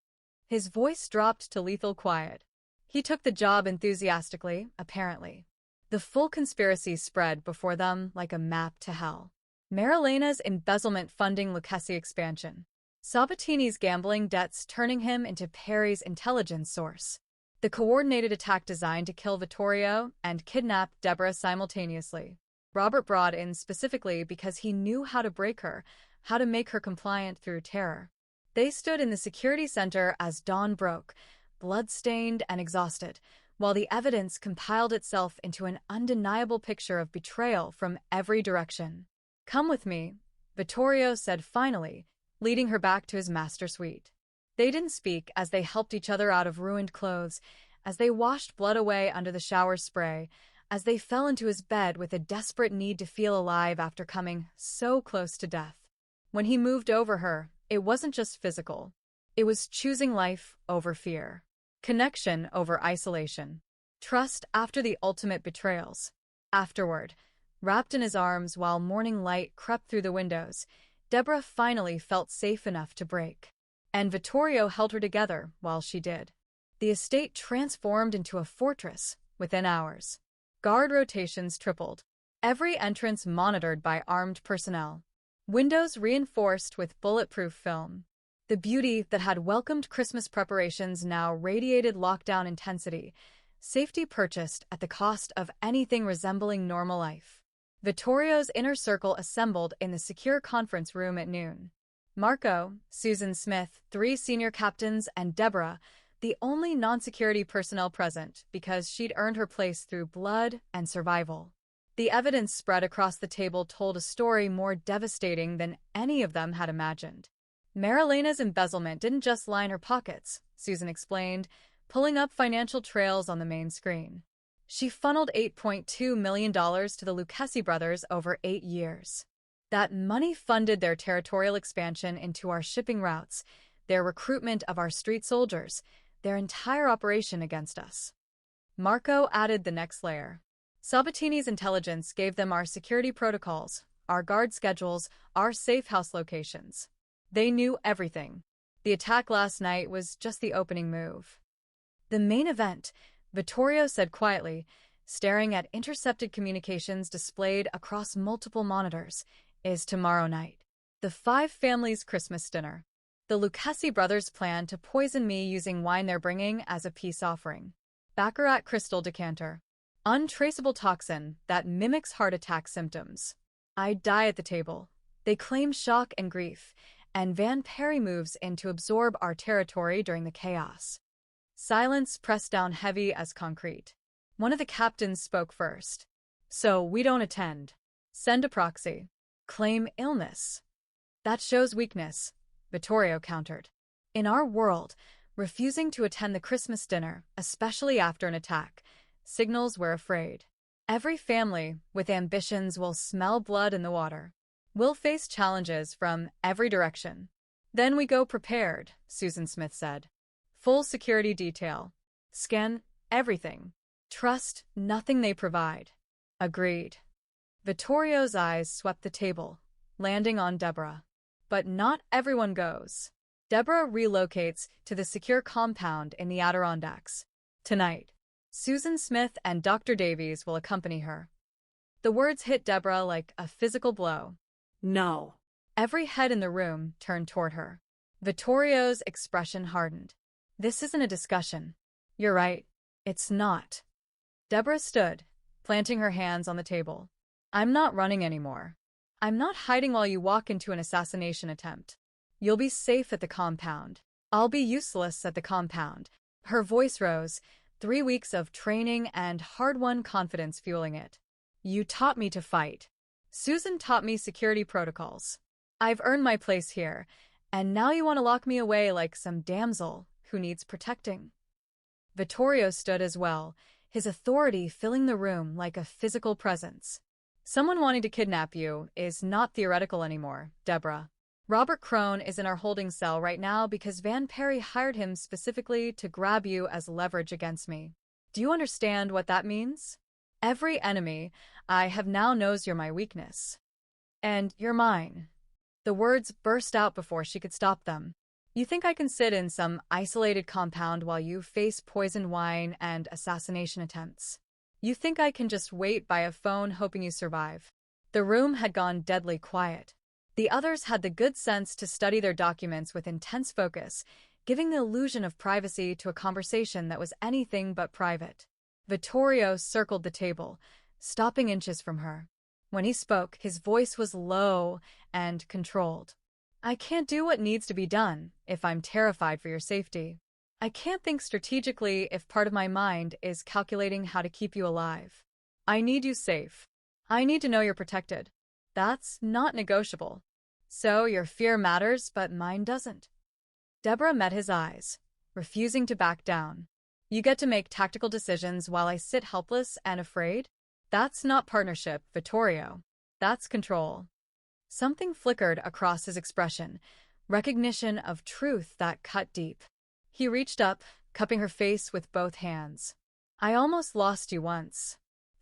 His voice dropped to lethal quiet. He took the job enthusiastically, apparently. The full conspiracy spread before them like a map to hell. Marilena's embezzlement funding Lucchese expansion. Sabatini's gambling debts turning him into Perry's intelligence source. The coordinated attack designed to kill Vittorio and kidnap Deborah simultaneously. Robert brought in specifically because he knew how to break her, how to make her compliant through terror. They stood in the security center as dawn broke, blood-stained and exhausted, while the evidence compiled itself into an undeniable picture of betrayal from every direction. "Come with me," Vittorio said finally, leading her back to his master suite. They didn't speak as they helped each other out of ruined clothes, as they washed blood away under the shower spray, as they fell into his bed with a desperate need to feel alive after coming so close to death. When he moved over her, it wasn't just physical. It was choosing life over fear. Connection over isolation. Trust after the ultimate betrayals. Afterward, wrapped in his arms while morning light crept through the windows, Deborah finally felt safe enough to break. And Vittorio held her together while she did. The estate transformed into a fortress within hours. Guard rotations tripled. Every entrance monitored by armed personnel. Windows reinforced with bulletproof film. The beauty that had welcomed Christmas preparations now radiated lockdown intensity, safety purchased at the cost of anything resembling normal life. Vittorio's inner circle assembled in the secure conference room at noon. Marco, Susan Smith, 3 senior captains, and Deborah, the only non-security personnel present because she'd earned her place through blood and survival. The evidence spread across the table told a story more devastating than any of them had imagined. Marilena's embezzlement didn't just line her pockets, Susan explained, pulling up financial trails on the main screen. She funneled $8.2 million to the Lucchesi brothers over 8 years. That money funded their territorial expansion into our shipping routes, their recruitment of our street soldiers, their entire operation against us. Marco added the next layer. Sabatini's intelligence gave them our security protocols, our guard schedules, our safe house locations. They knew everything. The attack last night was just the opening move. The main event, Vittorio said quietly, staring at intercepted communications displayed across multiple monitors, is tomorrow night. The 5 families' Christmas dinner. The Lucchesi brothers plan to poison me using wine they're bringing as a peace offering. Baccarat crystal decanter. Untraceable toxin that mimics heart attack symptoms. I die at the table. They claim shock and grief, and Van Perry moves in to absorb our territory during the chaos. Silence pressed down heavy as concrete. One of the captains spoke first. So we don't attend. Send a proxy. Claim illness. That shows weakness, Vittorio countered. In our world, refusing to attend the Christmas dinner, especially after an attack, signals we're afraid. Every family with ambitions will smell blood in the water. We'll face challenges from every direction. Then we go prepared, Susan Smith said. Full security detail. Scan everything. Trust nothing they provide. Agreed. Vittorio's eyes swept the table, landing on Deborah. But not everyone goes. Deborah relocates to the secure compound in the Adirondacks. Tonight, Susan Smith and Dr. Davies will accompany her. The words hit Deborah like a physical blow. No. Every head in the room turned toward her. Vittorio's expression hardened. This isn't a discussion. You're right. It's not. Deborah stood, planting her hands on the table. I'm not running anymore. I'm not hiding while you walk into an assassination attempt. You'll be safe at the compound. I'll be useless at the compound. Her voice rose, 3 weeks of training and hard-won confidence fueling it. You taught me to fight. Susan taught me security protocols. I've earned my place here, and now you want to lock me away like some damsel who needs protecting. Vittorio stood as well, his authority filling the room like a physical presence. Someone wanting to kidnap you is not theoretical anymore, Deborah. Robert Crone is in our holding cell right now because Van Perry hired him specifically to grab you as leverage against me. Do you understand what that means? Every enemy I have now knows you're my weakness. And you're mine. The words burst out before she could stop them. You think I can sit in some isolated compound while you face poisoned wine and assassination attempts? You think I can just wait by a phone hoping you survive? The room had gone deadly quiet. The others had the good sense to study their documents with intense focus, giving the illusion of privacy to a conversation that was anything but private. Vittorio circled the table, stopping inches from her. When he spoke, his voice was low and controlled. I can't do what needs to be done if I'm terrified for your safety. I can't think strategically if part of my mind is calculating how to keep you alive. I need you safe. I need to know you're protected. That's not negotiable. So your fear matters, but mine doesn't. Deborah met his eyes, refusing to back down. You get to make tactical decisions while I sit helpless and afraid? That's not partnership, Vittorio. That's control. Something flickered across his expression, recognition of truth that cut deep. He reached up, cupping her face with both hands. I almost lost you once.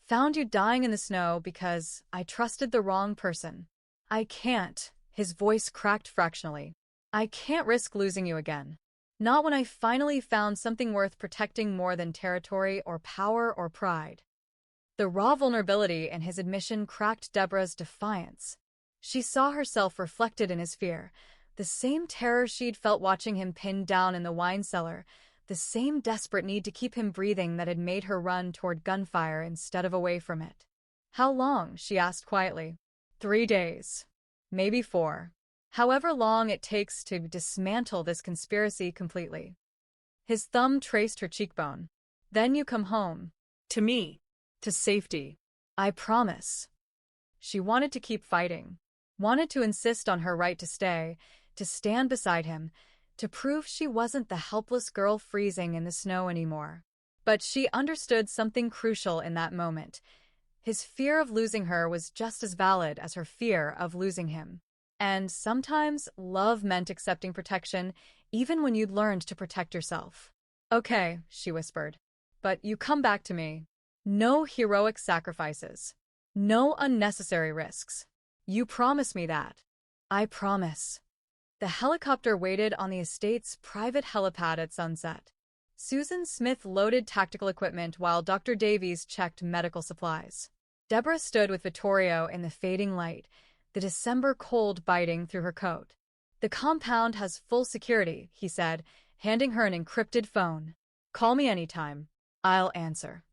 Found you dying in the snow because I trusted the wrong person. I can't. His voice cracked fractionally. I can't risk losing you again. Not when I finally found something worth protecting more than territory or power or pride. The raw vulnerability in his admission cracked Deborah's defiance. She saw herself reflected in his fear, the same terror she'd felt watching him pinned down in the wine cellar, the same desperate need to keep him breathing that had made her run toward gunfire instead of away from it. How long? She asked quietly. 3 days. Maybe 4. However long it takes to dismantle this conspiracy completely. His thumb traced her cheekbone. Then you come home. To me. To safety. I promise. She wanted to keep fighting. Wanted to insist on her right to stay, to stand beside him, to prove she wasn't the helpless girl freezing in the snow anymore. But she understood something crucial in that moment. His fear of losing her was just as valid as her fear of losing him. And sometimes love meant accepting protection, even when you'd learned to protect yourself. "Okay," she whispered, "but you come back to me. No heroic sacrifices. No unnecessary risks. You promise me that." "I promise." The helicopter waited on the estate's private helipad at sunset. Susan Smith loaded tactical equipment while Dr. Davies checked medical supplies. Deborah stood with Vittorio in the fading light, the December cold biting through her coat. "The compound has full security," he said, handing her an encrypted phone. "Call me anytime. I'll answer."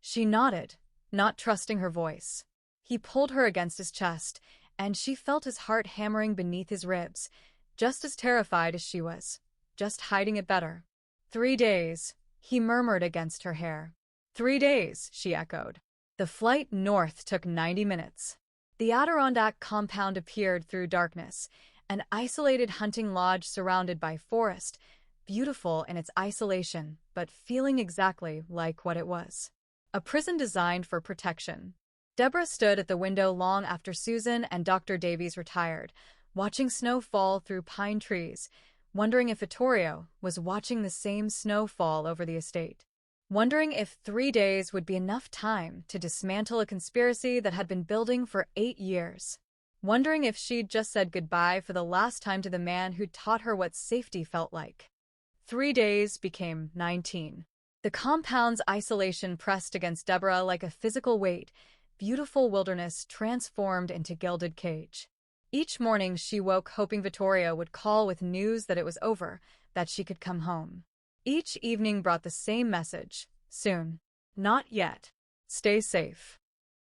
She nodded, not trusting her voice. He pulled her against his chest, and she felt his heart hammering beneath his ribs, just as terrified as she was, just hiding it better. 3 days, he murmured against her hair. 3 days, she echoed. The flight north took 90 minutes. The Adirondack compound appeared through darkness, an isolated hunting lodge surrounded by forest, beautiful in its isolation, but feeling exactly like what it was. A prison designed for protection. Deborah stood at the window long after Susan and Dr. Davies retired, watching snow fall through pine trees, wondering if Vittorio was watching the same snow fall over the estate. Wondering if 3 days would be enough time to dismantle a conspiracy that had been building for 8 years. Wondering if she'd just said goodbye for the last time to the man who'd taught her what safety felt like. 3 days became 19. The compound's isolation pressed against Deborah like a physical weight, beautiful wilderness transformed into gilded cage. Each morning she woke hoping Vittorio would call with news that it was over, that she could come home. Each evening brought the same message: soon. Not yet. Stay safe.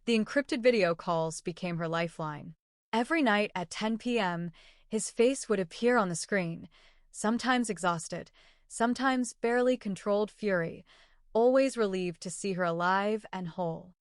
The encrypted video calls became her lifeline. Every night at 10 p.m., his face would appear on the screen, sometimes exhausted, sometimes barely controlled fury, always relieved to see her alive and whole.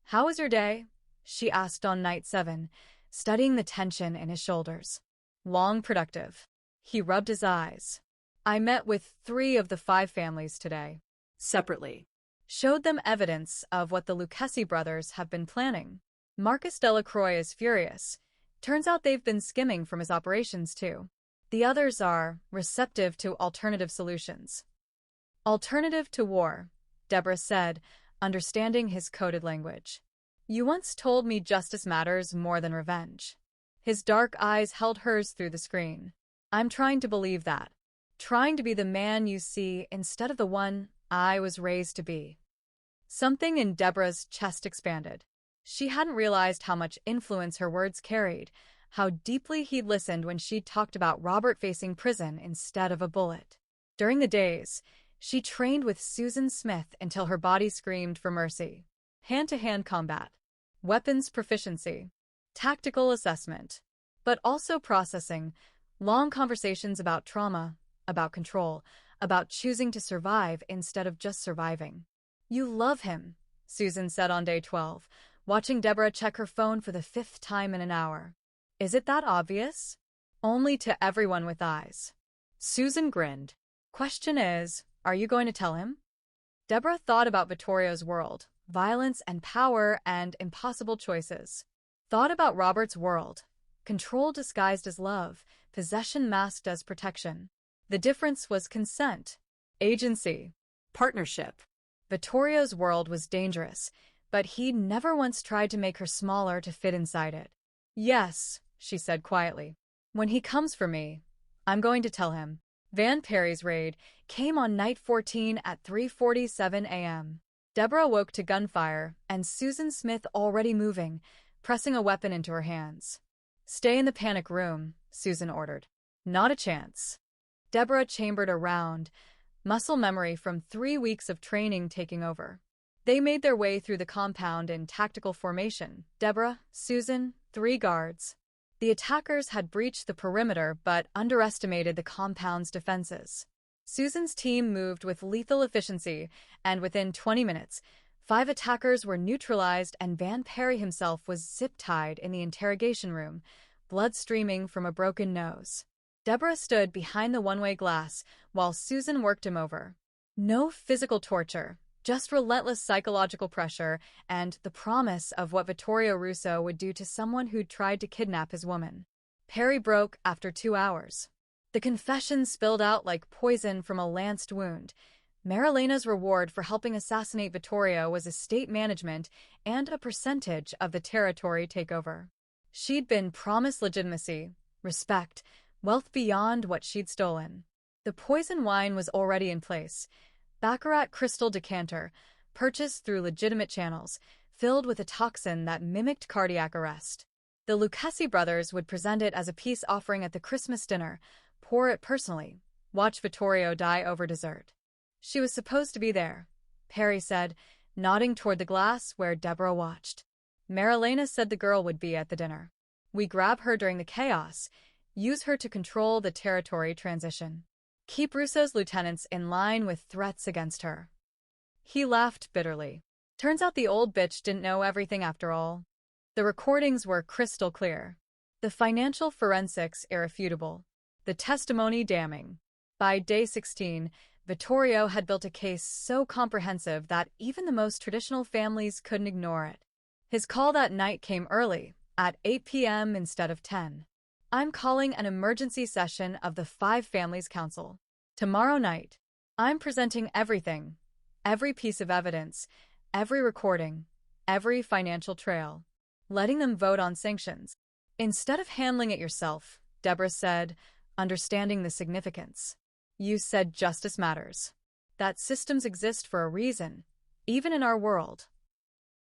"How was your day?" she asked on night 7, studying the tension in his shoulders. "Long, productive." He rubbed his eyes. "I met with 3 of the 5 families today." Separately. Showed them evidence of what the Lucchesi brothers have been planning. Marcus Delacroix is furious. Turns out they've been skimming from his operations too. The others are receptive to alternative solutions. "Alternative to war," Deborah said, understanding his coded language. "You once told me justice matters more than revenge." His dark eyes held hers through the screen. "I'm trying to believe that. Trying to be the man you see instead of the one I was raised to be." Something in Deborah's chest expanded. She hadn't realized how much influence her words carried, how deeply he'd listened when she talked about Robert facing prison instead of a bullet. During the days, she trained with Susan Smith until her body screamed for mercy. Hand-to-hand combat, weapons proficiency, tactical assessment, but also processing, long conversations about trauma, about control, about choosing to survive instead of just surviving. "You love him," Susan said on day 12, watching Deborah check her phone for the 5th time in an hour. "Is it that obvious?" "Only to everyone with eyes." Susan grinned. "Question is, are you going to tell him?" Deborah thought about Vittorio's world, violence and power and impossible choices. Thought about Robert's world, control disguised as love, possession masked as protection. The difference was consent, agency, partnership. Vittorio's world was dangerous, but he'd never once tried to make her smaller to fit inside it. "Yes," she said quietly. "When he comes for me, I'm going to tell him." Van Perry's raid came on night 14 at 3:47 a.m. Deborah woke to gunfire and Susan Smith already moving, pressing a weapon into her hands. "Stay in the panic room," Susan ordered. "Not a chance." Deborah chambered around, muscle memory from 3 weeks of training taking over. They made their way through the compound in tactical formation. Deborah, Susan, 3 guards. The attackers had breached the perimeter but underestimated the compound's defenses. Susan's team moved with lethal efficiency, and within 20 minutes, 5 attackers were neutralized and Van Perry himself was zip-tied in the interrogation room, blood streaming from a broken nose. Deborah stood behind the one-way glass while Susan worked him over. No physical torture, just relentless psychological pressure and the promise of what Vittorio Russo would do to someone who'd tried to kidnap his woman. Perry broke after 2 hours. The confession spilled out like poison from a lanced wound. Marilena's reward for helping assassinate Vittorio was estate management and a percentage of the territory takeover. She'd been promised legitimacy, respect, wealth beyond what she'd stolen. The poison wine was already in place. Baccarat crystal decanter, purchased through legitimate channels, filled with a toxin that mimicked cardiac arrest. The Lucchesi brothers would present it as a peace offering at the Christmas dinner, pour it personally, watch Vittorio die over dessert. She was supposed to be there, Perry said, nodding toward the glass where Deborah watched. Marilena said the girl would be at the dinner. We grab her during the chaos, use her to control the territory transition. Keep Russo's lieutenants in line with threats against her. He laughed bitterly. Turns out the old bitch didn't know everything after all. The recordings were crystal clear. The financial forensics irrefutable. The testimony damning. By day 16, Vittorio had built a case so comprehensive that even the most traditional families couldn't ignore it. His call that night came early, at 8 p.m. instead of 10. I'm calling an emergency session of the 5 Families Council. Tomorrow night, I'm presenting everything, every piece of evidence, every recording, every financial trail, letting them vote on sanctions. Instead of handling it yourself, Deborah said, understanding the significance. You said justice matters. That systems exist for a reason, even in our world.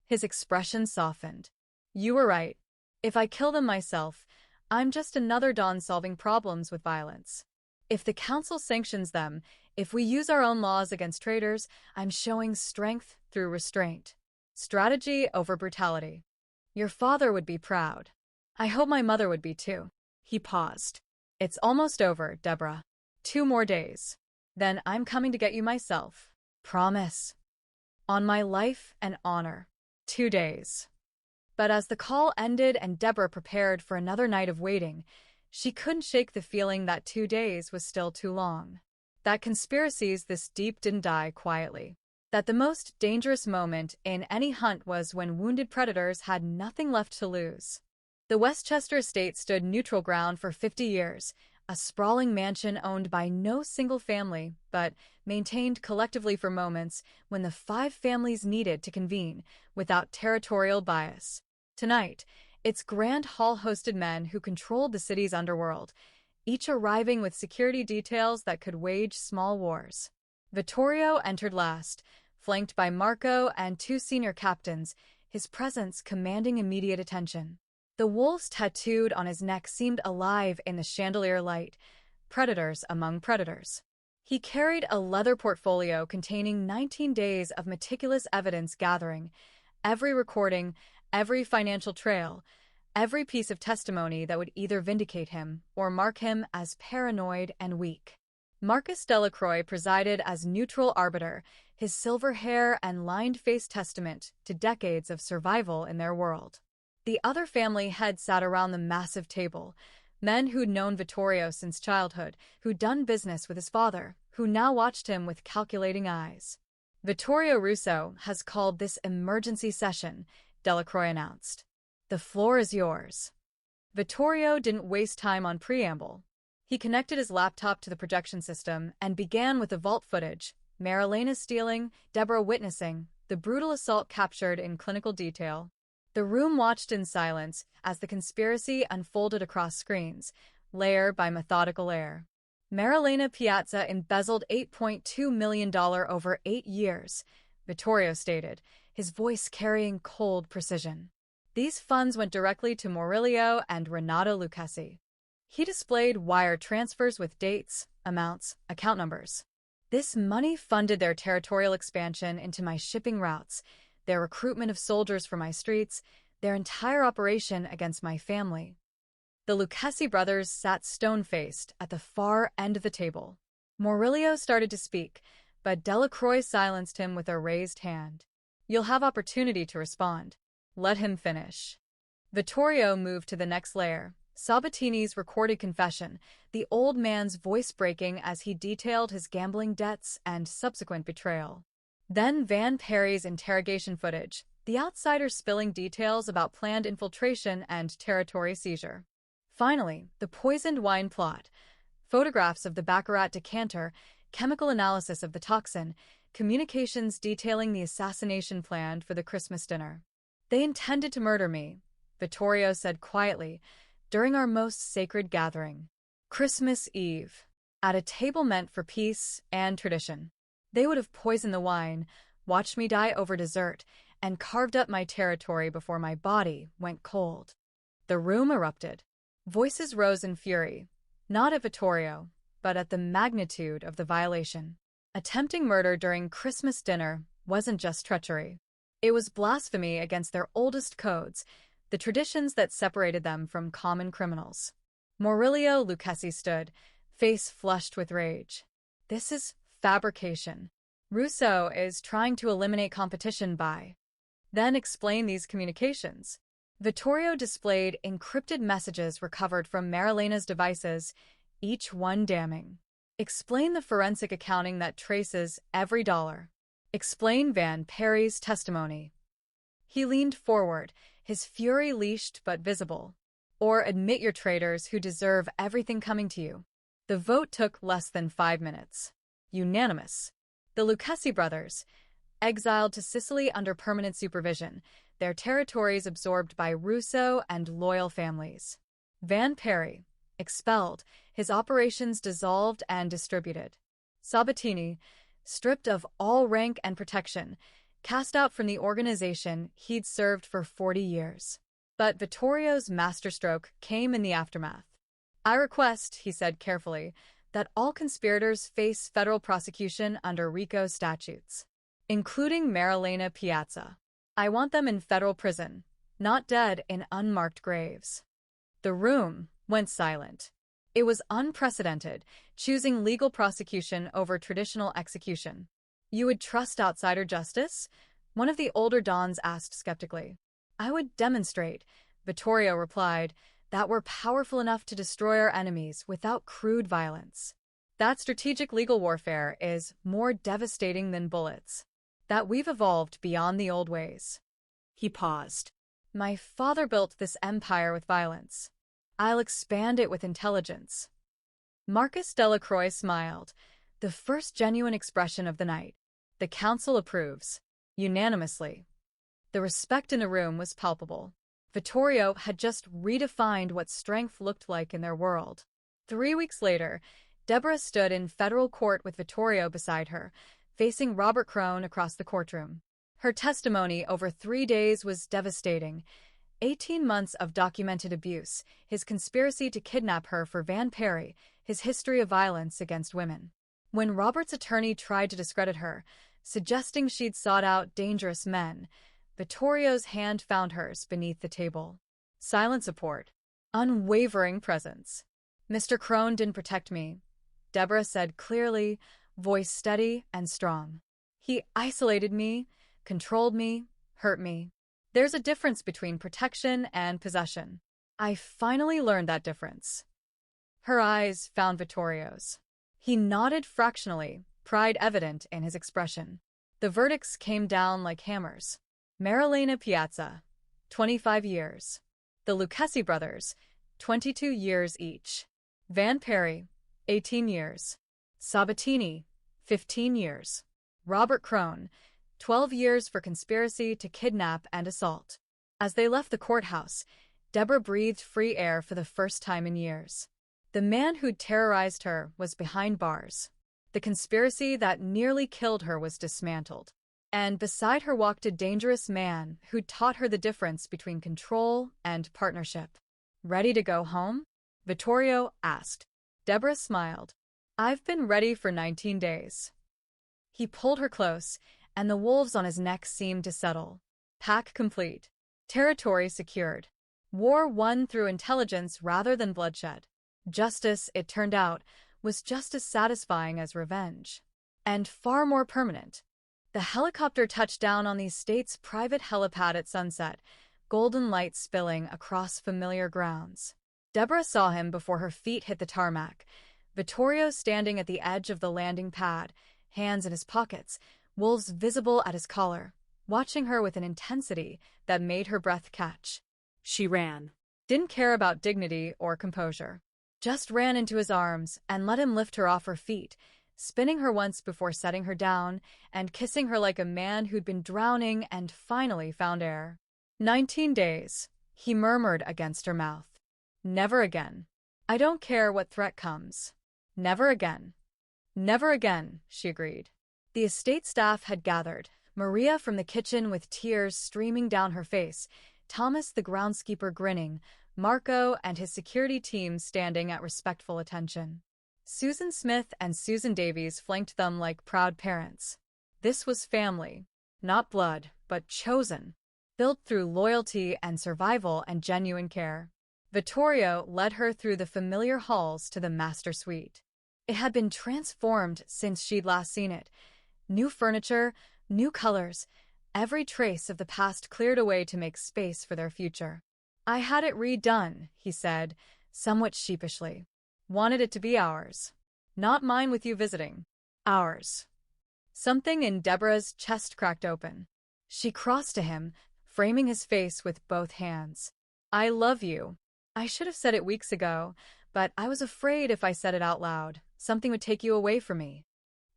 His expression softened. You were right. If I kill them myself, I'm just another Don solving problems with violence. If the council sanctions them, if we use our own laws against traitors, I'm showing strength through restraint. Strategy over brutality. Your father would be proud. I hope my mother would be too. He paused. It's almost over, Deborah. 2 more days. Then I'm coming to get you myself. Promise. On my life and honor. 2 days. But as the call ended and Deborah prepared for another night of waiting, she couldn't shake the feeling that 2 days was still too long. That conspiracies this deep didn't die quietly. That the most dangerous moment in any hunt was when wounded predators had nothing left to lose. The Westchester estate stood neutral ground for 50 years, a sprawling mansion owned by no single family, but maintained collectively for moments when the 5 families needed to convene without territorial bias. Tonight, its grand hall hosted men who controlled the city's underworld, each arriving with security details that could wage small wars. Vittorio entered last, flanked by Marco and 2 senior captains, his presence commanding immediate attention. The wolves tattooed on his neck seemed alive in the chandelier light, predators among predators. He carried a leather portfolio containing 19 days of meticulous evidence gathering, every recording, every financial trail, every piece of testimony that would either vindicate him or mark him as paranoid and weak. Marcus Delacroix presided as neutral arbiter, his silver hair and lined face testament to decades of survival in their world. The other family heads sat around the massive table, men who'd known Vittorio since childhood, who'd done business with his father, who now watched him with calculating eyes. Vittorio Russo has called this emergency session, Delacroix announced. The floor is yours. Vittorio didn't waste time on preamble. He connected his laptop to the projection system and began with the vault footage, Marilena stealing, Deborah witnessing, the brutal assault captured in clinical detail. The room watched in silence as the conspiracy unfolded across screens, layer by methodical layer. Marilena Piazza embezzled $8.2 million over 8 years, Vittorio stated, his voice carrying cold precision. These funds went directly to Murillo and Renato Lucchesi. He displayed wire transfers with dates, amounts, account numbers. This money funded their territorial expansion into my shipping routes, their recruitment of soldiers for my streets, their entire operation against my family. The Lucchesi brothers sat stone-faced at the far end of the table. Murillo started to speak, but Delacroix silenced him with a raised hand. You'll have opportunity to respond. Let him finish. Vittorio moved to the next layer, Sabatini's recorded confession, the old man's voice breaking as he detailed his gambling debts and subsequent betrayal. Then Van Perry's interrogation footage, the outsider spilling details about planned infiltration and territory seizure. Finally, the poisoned wine plot, photographs of the baccarat decanter, chemical analysis of the toxin, communications detailing the assassination planned for the Christmas dinner. They intended to murder me, Vittorio said quietly, during our most sacred gathering. Christmas Eve, at a table meant for peace and tradition. They would have poisoned the wine, watched me die over dessert, and carved up my territory before my body went cold. The room erupted. Voices rose in fury, not at Vittorio, but at the magnitude of the violation. Attempting murder during Christmas dinner wasn't just treachery. It was blasphemy against their oldest codes, the traditions that separated them from common criminals. Maurilio Lucchesi stood, face flushed with rage. This is fabrication. Russo is trying to eliminate competition by. Then explain these communications. Vittorio displayed encrypted messages recovered from Marilena's devices, each one damning. Explain the forensic accounting that traces every dollar. Explain Van Perry's testimony. He leaned forward, his fury leashed but visible. Or admit your traitors who deserve everything coming to you. The vote took less than 5 minutes. Unanimous. The Lucchesi brothers, exiled to Sicily under permanent supervision, their territories absorbed by Russo and loyal families. Van Perry, expelled, his operations dissolved and distributed. Sabatini, stripped of all rank and protection, cast out from the organization he'd served for 40 years. But Vittorio's masterstroke came in the aftermath. I request, he said carefully, that all conspirators face federal prosecution under RICO statutes, including Marilena Piazza. I want them in federal prison, not dead in unmarked graves. The room went silent. It was unprecedented, choosing legal prosecution over traditional execution. You would trust outsider justice? One of the older dons asked skeptically. I would demonstrate, Vittorio replied, that we're powerful enough to destroy our enemies without crude violence. That strategic legal warfare is more devastating than bullets. That we've evolved beyond the old ways. He paused. My father built this empire with violence. I'll expand it with intelligence. Marcus Delacroix smiled, the first genuine expression of the night. The council approves. Unanimously. The respect in the room was palpable. Vittorio had just redefined what strength looked like in their world. 3 weeks later, Deborah stood in federal court with Vittorio beside her, facing Robert Crone across the courtroom. Her testimony over 3 days was devastating. 18 months of documented abuse, his conspiracy to kidnap her for Van Perry, his history of violence against women. When Robert's attorney tried to discredit her, suggesting she'd sought out dangerous men, Vittorio's hand found hers beneath the table. Silent support. Unwavering presence. Mr. Crone didn't protect me, Deborah said clearly, voice steady and strong. He isolated me, controlled me, hurt me. There's a difference between protection and possession. I finally learned that difference. Her eyes found Vittorio's. He nodded fractionally, pride evident in his expression. The verdicts came down like hammers. Marilena Piazza, 25 years. The Lucchesi brothers, 22 years each. Van Perry, 18 years. Sabatini, 15 years. Robert Crone, 12 years for conspiracy to kidnap and assault. As they left the courthouse, Deborah breathed free air for the first time in years. The man who'd terrorized her was behind bars. The conspiracy that nearly killed her was dismantled. And beside her walked a dangerous man who'd taught her the difference between control and partnership. Ready to go home? Vittorio asked. Deborah smiled. I've been ready for 19 days. He pulled her close, and the wolves on his neck seemed to settle. Pack complete. Territory secured. War won through intelligence rather than bloodshed. Justice, it turned out, was just as satisfying as revenge. And far more permanent. The helicopter touched down on the state's private helipad at sunset, golden light spilling across familiar grounds. Deborah saw him before her feet hit the tarmac. Vittorio standing at the edge of the landing pad, hands in his pockets, wolves visible at his collar, watching her with an intensity that made her breath catch. She ran. Didn't care about dignity or composure. Just ran into his arms and let him lift her off her feet, spinning her once before setting her down and kissing her like a man who'd been drowning and finally found air. 19 days, he murmured against her mouth. Never again. I don't care what threat comes. Never again. Never again, she agreed. The estate staff had gathered, Maria from the kitchen with tears streaming down her face, Thomas the groundskeeper grinning, Marco and his security team standing at respectful attention. Susan Smith and Susan Davies flanked them like proud parents. This was family. Not blood, but chosen. Built through loyalty and survival and genuine care. Vittorio led her through the familiar halls to the master suite. It had been transformed since she'd last seen it. New furniture, new colors, every trace of the past cleared away to make space for their future. I had it redone, he said, somewhat sheepishly. Wanted it to be ours. Not mine with you visiting. Ours. Something in Deborah's chest cracked open. She crossed to him, framing his face with both hands. I love you. I should have said it weeks ago, but I was afraid if I said it out loud, something would take you away from me.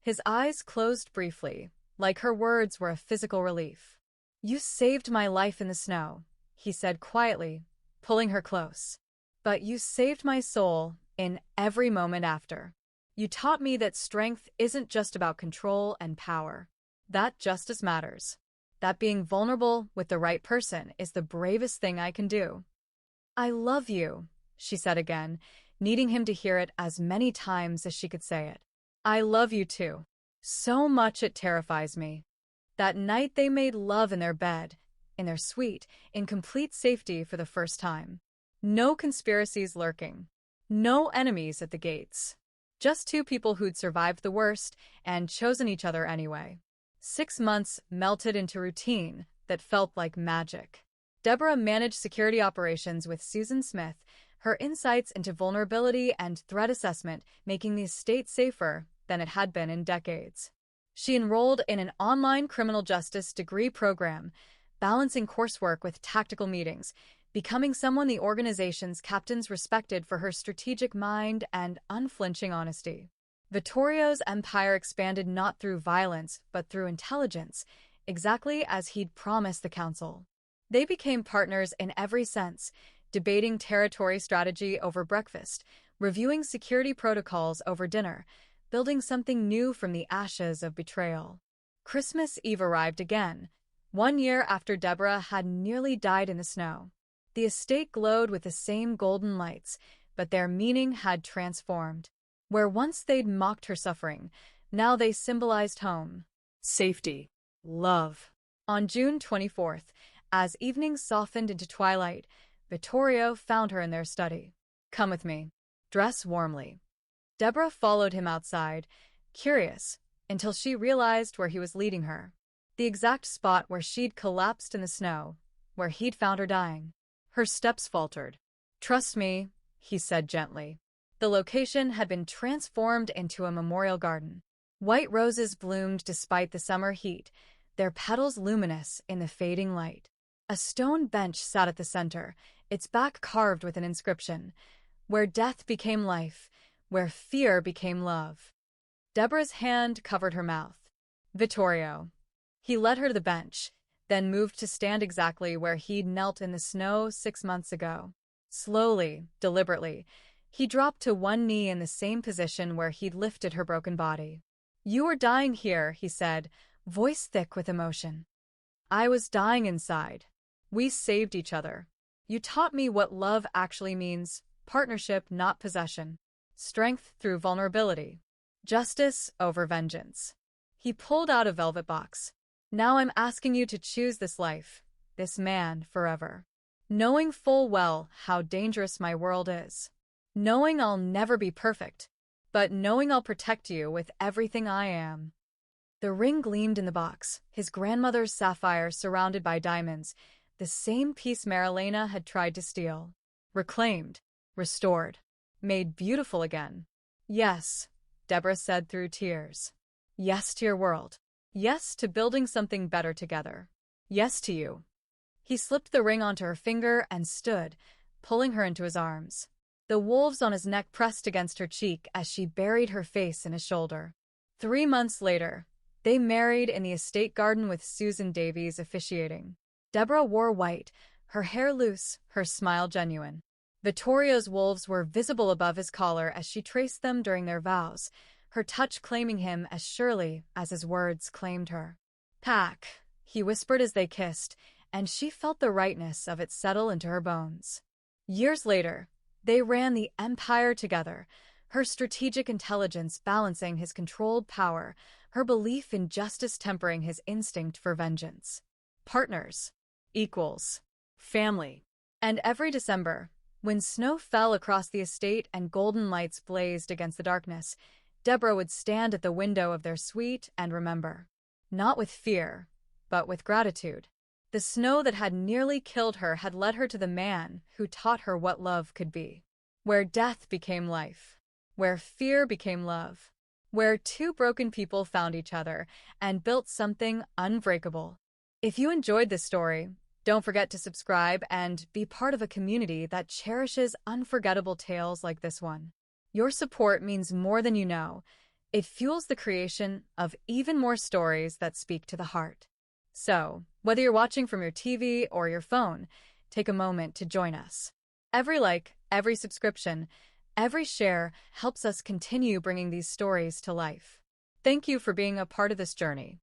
His eyes closed briefly, like her words were a physical relief. You saved my life in the snow, he said quietly, pulling her close. But you saved my soul in every moment after. You taught me that strength isn't just about control and power. That justice matters. That being vulnerable with the right person is the bravest thing I can do. I love you, she said again, needing him to hear it as many times as she could say it. I love you too. So much it terrifies me. That night they made love in their bed, in their suite, in complete safety for the first time. No conspiracies lurking. No enemies at the gates. Just two people who'd survived the worst and chosen each other anyway. 6 months melted into routine that felt like magic. Deborah managed security operations with Susan Smith, her insights into vulnerability and threat assessment making the estate safer than it had been in decades. She enrolled in an online criminal justice degree program, balancing coursework with tactical meetings, becoming someone the organization's captains respected for her strategic mind and unflinching honesty. Vittorio's empire expanded not through violence, but through intelligence, exactly as he'd promised the council. They became partners in every sense, debating territory strategy over breakfast, reviewing security protocols over dinner, building something new from the ashes of betrayal. Christmas Eve arrived again, 1 year after Deborah had nearly died in the snow. The estate glowed with the same golden lights, but their meaning had transformed. Where once they'd mocked her suffering, now they symbolized home, Safety. love. On June 24th, as evening softened into twilight, Vittorio found her in their study. Come with me. Dress warmly. Deborah followed him outside, curious, until she realized where he was leading her. The exact spot where she'd collapsed in the snow, where he'd found her dying. Her steps faltered. Trust me, he said gently. The location had been transformed into a memorial garden. White roses bloomed despite the summer heat, their petals luminous in the fading light. A stone bench sat at the center, its back carved with an inscription, where death became life, where fear became love. Deborah's hand covered her mouth. Vittorio. He led her to the bench, then moved to stand exactly where he'd knelt in the snow 6 months ago. Slowly, deliberately, he dropped to one knee in the same position where he'd lifted her broken body. You were dying here, he said, voice thick with emotion. I was dying inside. We saved each other. You taught me what love actually means, partnership, not possession. Strength through vulnerability. Justice over vengeance. He pulled out a velvet box. Now I'm asking you to choose this life, this man, forever. Knowing full well how dangerous my world is. Knowing I'll never be perfect, but knowing I'll protect you with everything I am. The ring gleamed in the box, his grandmother's sapphire surrounded by diamonds, the same piece Marilena had tried to steal. Reclaimed. restored, made beautiful again. Yes, Deborah said through tears. Yes to your world. Yes to building something better together. Yes to you. He slipped the ring onto her finger and stood, pulling her into his arms. The wolves on his neck pressed against her cheek as she buried her face in his shoulder. 3 months later, they married in the estate garden with Susan Davies officiating. Deborah wore white, her hair loose, her smile genuine. Vittorio's wolves were visible above his collar as she traced them during their vows, her touch claiming him as surely as his words claimed her. Pack, he whispered as they kissed, and she felt the rightness of it settle into her bones. Years later, they ran the empire together, her strategic intelligence balancing his controlled power, her belief in justice tempering his instinct for vengeance. Partners. Equals. Family. And every December, when snow fell across the estate and golden lights blazed against the darkness, Deborah would stand at the window of their suite and remember. Not with fear, but with gratitude. The snow that had nearly killed her had led her to the man who taught her what love could be. Where death became life. Where fear became love. Where two broken people found each other and built something unbreakable. If you enjoyed this story, don't forget to subscribe and be part of a community that cherishes unforgettable tales like this one. Your support means more than you know. It fuels the creation of even more stories that speak to the heart. So, whether you're watching from your TV or your phone, take a moment to join us. Every like, every subscription, every share helps us continue bringing these stories to life. Thank you for being a part of this journey.